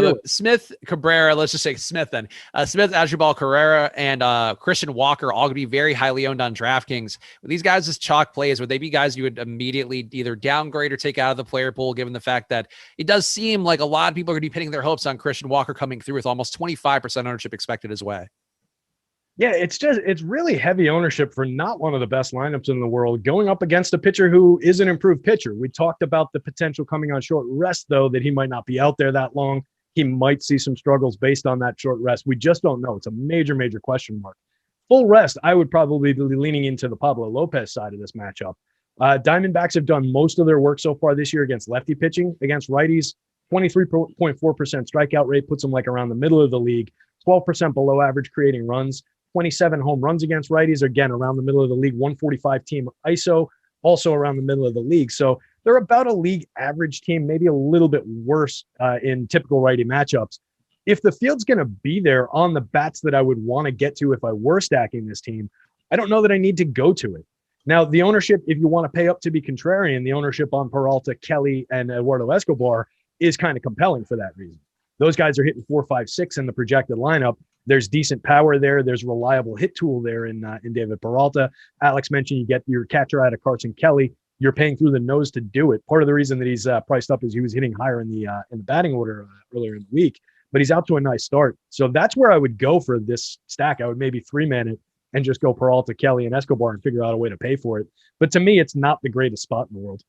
know. Smith, Cabrera. Let's just say Smith then. Smith, Asdrubal Carrera, and Christian Walker all going to be very highly owned on DraftKings. With these guys as chalk plays, would they be guys you would immediately either downgrade or take out of the player pool, given the fact that it does seem like a lot of people are going to be pinning their hopes on Christian Walker coming through with almost 25% ownership expected his way? Yeah, it's really heavy ownership for not one of the best lineups in the world, going up against a pitcher who is an improved pitcher. We talked about the potential coming on short rest, though, that he might not be out there that long. He might see some struggles based on that short rest. We just don't know. It's a major, major question mark. Full rest, I would probably be leaning into the Pablo Lopez side of this matchup. Diamondbacks have done most of their work so far this year against lefty pitching. Against righties, 23.4% strikeout rate puts them like around the middle of the league, 12% below average creating runs. 27 home runs against righties, again, around the middle of the league, 145 team ISO, also around the middle of the league. So they're about a league average team, maybe a little bit worse in typical righty matchups. If the field's going to be there on the bats that I would want to get to if I were stacking this team, I don't know that I need to go to it. Now, the ownership, if you want to pay up to be contrarian, the ownership on Peralta, Kelly, and Eduardo Escobar is kind of compelling for that reason. Those guys are hitting 4, 5, 6 in the projected lineup. There's decent power there. There's reliable hit tool there in David Peralta. Alex mentioned you get your catcher out of Carson Kelly. You're paying through the nose to do it. Part of the reason that he's priced up is he was hitting higher in the batting order earlier in the week, but he's out to a nice start. So that's where I would go for this stack. I would maybe 3-man it and just go Peralta, Kelly, and Escobar and figure out a way to pay for it. But to me, it's not the greatest spot in the world.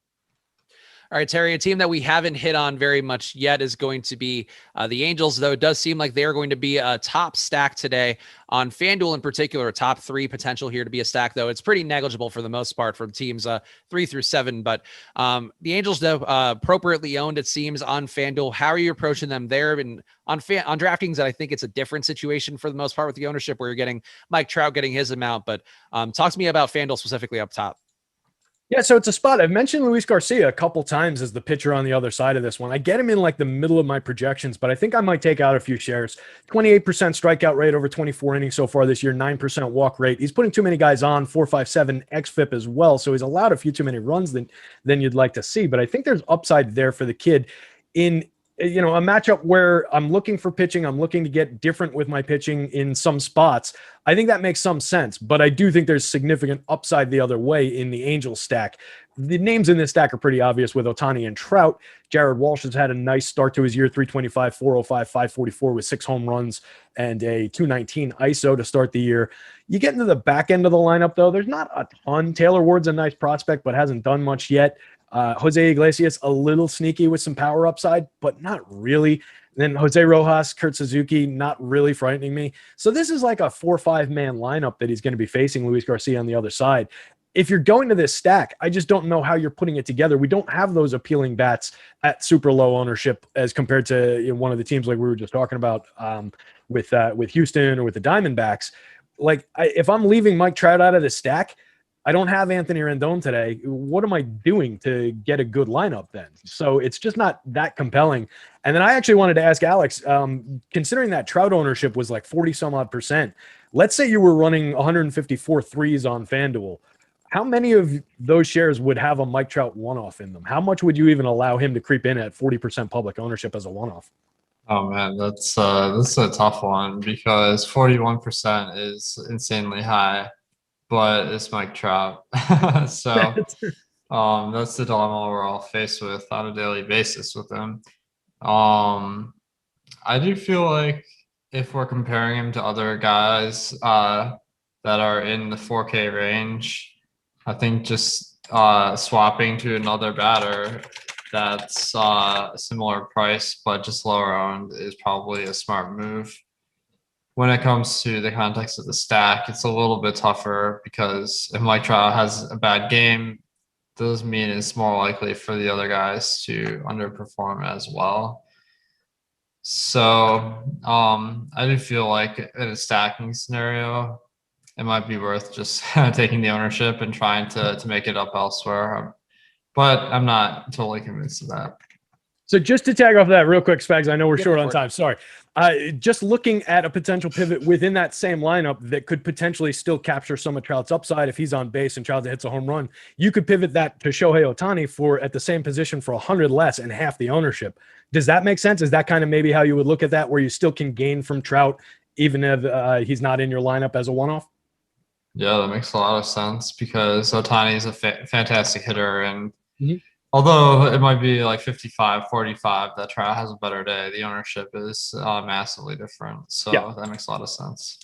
All right, Terry, a team that we haven't hit on very much yet is going to be the Angels, though it does seem like they're going to be a top stack today on Fanduel in particular, a top 3 potential here to be a stack, though. It's pretty negligible for the most part from teams 3 through 7. But the Angels, though, appropriately owned, it seems, on Fanduel. How are you approaching them there? And on DraftKings, I think it's a different situation for the most part with the ownership where you're getting Mike Trout getting his amount. But talk to me about Fanduel specifically up top. Yeah, so it's a spot. I've mentioned Luis Garcia a couple times as the pitcher on the other side of this one. I get him in like the middle of my projections, but I think I might take out a few shares. 28% strikeout rate over 24 innings so far this year, 9% walk rate. He's putting too many guys on, 4.57 xFIP as well, so he's allowed a few too many runs than you'd like to see. But I think there's upside there for the kid in a matchup where I'm looking for pitching. I'm looking to get different with my pitching in some spots. I think that makes some sense, but I do think there's significant upside the other way in the Angels stack. The names in this stack are pretty obvious with Ohtani and Trout. Jared Walsh has had a nice start to his year, 325, 405, 544 with 6 home runs and a 219 ISO to start the year. You get into the back end of the lineup, though, there's not a ton. Taylor Ward's a nice prospect, but hasn't done much yet. Jose Iglesias, a little sneaky with some power upside, but not really. And then Jose Rojas, Kurt Suzuki, not really frightening me. So this is like a 4 or 5 man lineup that he's going to be facing Luis Garcia on the other side. If you're going to this stack, I just don't know how you're putting it together. We don't have those appealing bats at super low ownership as compared to one of the teams like we were just talking about with Houston or with the Diamondbacks. Like if I'm leaving Mike Trout out of the stack, I don't have Anthony Rendon today. What am I doing to get a good lineup then? So it's just not that compelling. And then I actually wanted to ask Alex, considering that Trout ownership was like 40 some odd %, let's say you were running 154 threes on FanDuel. How many of those shares would have a Mike Trout one-off in them? How much would you even allow him to creep in at 40% public ownership as a one-off? Oh man, that's a tough one because 41% is insanely high. But it's Mike Trout. So that's the dilemma we're all faced with on a daily basis with him. I do feel like if we're comparing him to other guys that are in the 4K range, I think just swapping to another batter that's a similar price but just lower owned is probably a smart move. When it comes to the context of the stack, it's a little bit tougher because if Mike Trout has a bad game, does mean it's more likely for the other guys to underperform as well. So I do feel like in a stacking scenario, it might be worth just taking the ownership and trying to make it up elsewhere. But I'm not totally convinced of that. So just to tag off that real quick, Spags, I know we're short on time. Sorry. Just looking at a potential pivot within that same lineup that could potentially still capture some of Trout's upside if he's on base and Trout hits a home run, you could pivot that to Shohei Ohtani for at the same position for 100 less and half the ownership. Does that make sense? Is that kind of maybe how you would look at that, where you still can gain from Trout even if he's not in your lineup as a one-off? Yeah, that makes a lot of sense because Ohtani is a fantastic hitter and although it might be like 55-45 that Trout has a better day, the ownership is massively different. So that makes a lot of sense.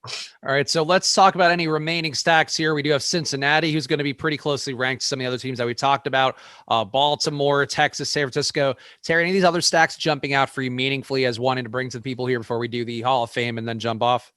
All right, so let's talk about any remaining stacks here. We do have Cincinnati, who's going to be pretty closely ranked to some of the other teams that we talked about. Baltimore, Texas, San Francisco. Terry, any of these other stacks jumping out for you meaningfully as wanting to bring to the people here before we do the Hall of Fame and then jump off?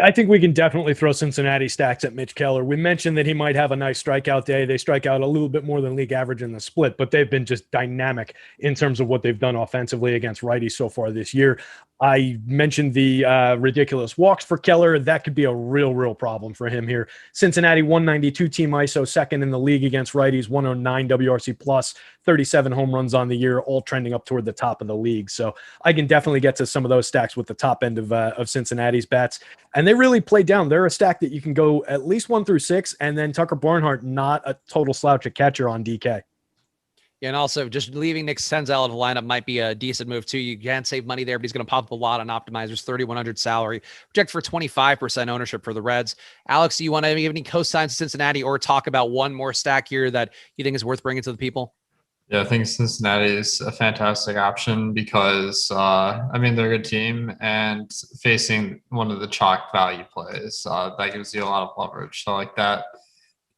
I think we can definitely throw Cincinnati stacks at Mitch Keller. We mentioned that he might have a nice strikeout day. They strike out a little bit more than league average in the split, but they've been just dynamic in terms of what they've done offensively against righties so far this year. I mentioned the ridiculous walks for Keller. That could be a real problem for him here. Cincinnati 192 team ISO, second in the league against righties, 109 WRC plus, 37 home runs on the year, all trending up toward the top of the league. So I can definitely get to some of those stacks with the top end of Cincinnati's bats. And they really play down. They're a stack that you can go at least 1 through 6, and then Tucker Barnhart, not a total slouch at catcher on DK. And also, just leaving Nick Senzel out of the lineup might be a decent move, too. You can save money there, but he's going to pop up a lot on optimizers, 3,100 salary. Project for 25% ownership for the Reds. Alex, do you want to give any cosigns to Cincinnati or talk about one more stack here that you think is worth bringing to the people? Yeah, I think Cincinnati is a fantastic option because, they're a good team, and facing one of the chalk value plays, that gives you a lot of leverage. So like that,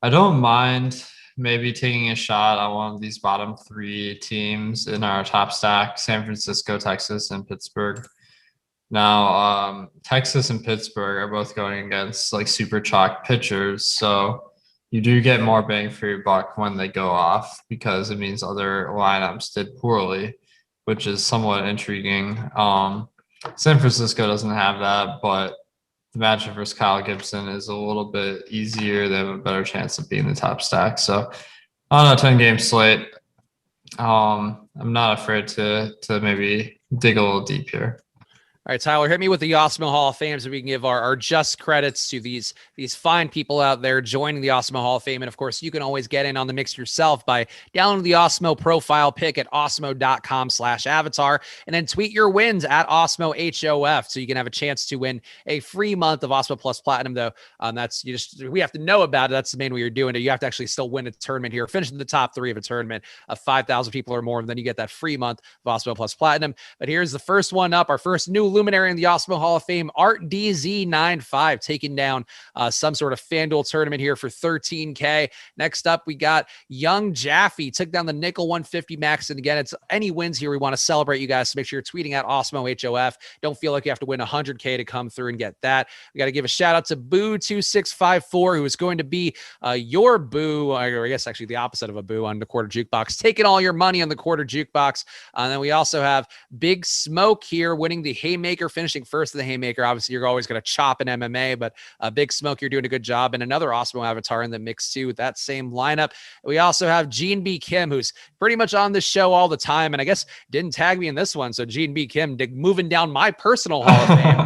I don't mind maybe taking a shot on one of these bottom 3 teams in our top stack: San Francisco, Texas, and Pittsburgh. Now, Texas and Pittsburgh are both going against like super chalk pitchers. So you do get more bang for your buck when they go off, because it means other lineups did poorly, which is somewhat intriguing. San Francisco doesn't have that, but the matchup versus Kyle Gibson is a little bit easier. They have a better chance of being the top stack. So on a 10-game slate, I'm not afraid to maybe dig a little deep here. All right, Tyler, hit me with the Awesemo Hall of Fame so we can give our just credits to these fine people out there joining the Awesemo Hall of Fame. And of course, you can always get in on the mix yourself by downloading the Awesemo profile pic at awesemo.com/avatar, and then tweet your wins at Awesemo HOF so you can have a chance to win a free month of Awesemo Plus Platinum, though. We have to know about it. That's the main way you're doing it. You have to actually still win a tournament here, finish in the top 3 of a tournament of 5,000 people or more, and then you get that free month of Awesemo Plus Platinum. But here's the first one up, our first new luminary in the Awesemo Hall of Fame, Art DZ95, taking down some sort of Fanduel tournament here for 13K. Next up, we got Young Jaffe, took down the nickel 150 max. And again, it's any wins here. We want to celebrate you guys. So make sure you're tweeting at Awesemo HOF. Don't feel like you have to win 100K to come through and get that. We got to give a shout out to Boo2654, who is going to be your Boo, or I guess actually the opposite of a Boo on the quarter jukebox, taking all your money on the quarter jukebox. And then we also have Big Smoke here winning the Haymaker, finishing first in the Haymaker. Obviously, you're always going to chop in MMA, but Big Smoke, you're doing a good job. And another Awesemo avatar in the mix too with that same lineup. We also have Gene B. Kim, who's pretty much on this show all the time, and I guess didn't tag me in this one. So Gene B. Kim moving down my personal Hall of Fame,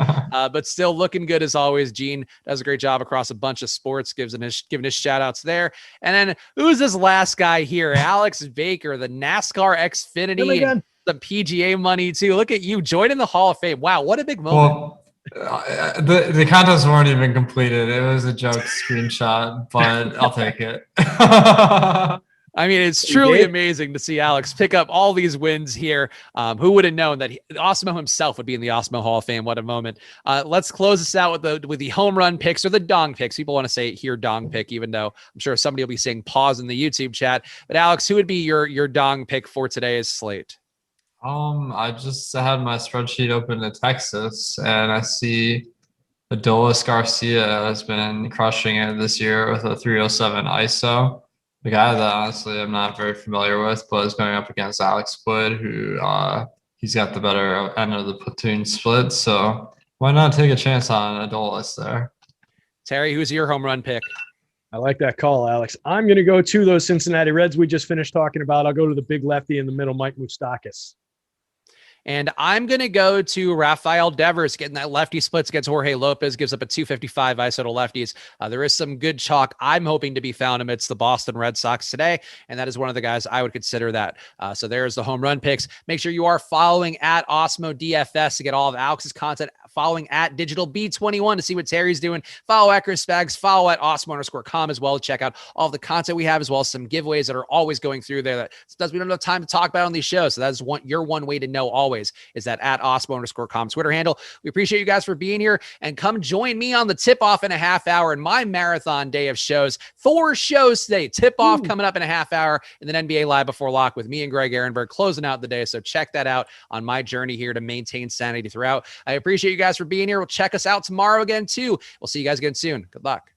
but still looking good as always. Gene does a great job across a bunch of sports, giving his shout outs there. And then who's this last guy here? Alex Baker, the NASCAR Xfinity. The PGA money too. Look at you joining the Hall of Fame. Wow, what a big moment. Well, the contests weren't even completed. It was a joke screenshot, but I'll take it. I mean, it's truly amazing to see Alex pick up all these wins here. Who would have known that Awesemo himself would be in the Awesemo Hall of Fame? What a moment. Let's close this out with the home run picks, or the dong picks. People want to say here dong pick, even though I'm sure somebody will be saying pause in the YouTube chat. But Alex, who would be your dong pick for today's slate? I just had my spreadsheet open to Texas, and I see Adolis Garcia has been crushing it this year with a 307 ISO. The guy that honestly I'm not very familiar with, but is going up against Alex Wood, who he's got the better end of the platoon split. So why not take a chance on Adolis there? Terry, who's your home run pick? I like that call, Alex. I'm going to go to those Cincinnati Reds we just finished talking about. I'll go to the big lefty in the middle, Mike Moustakas. And I'm going to go to Rafael Devers, getting that lefty splits against Jorge Lopez, gives up a 255 ISO to lefties. There is some good chalk I'm hoping to be found amidst the Boston Red Sox today, and that is one of the guys I would consider that. So there's the home run picks. Make sure you are following at Awesemo Dfs to get all of Alex's content, following at Digital B21 to see what Terry's doing. Follow at Chris Spags, follow at Awesemo_com as well to check out all of the content we have, as well as some giveaways that are always going through there that we don't have time to talk about on these shows. So that's your one way to know always is that at Awesemo_com Twitter handle. We appreciate you guys for being here, and come join me on the tip-off in a half hour in my marathon day of shows. 4 shows today. Tip-off coming up in a half hour, and then NBA Live Before Lock with me and Greg Ehrenberg closing out the day. So check that out on my journey here to maintain sanity throughout. I appreciate you guys for being here. We'll check us out tomorrow again too. We'll see you guys again soon. Good luck.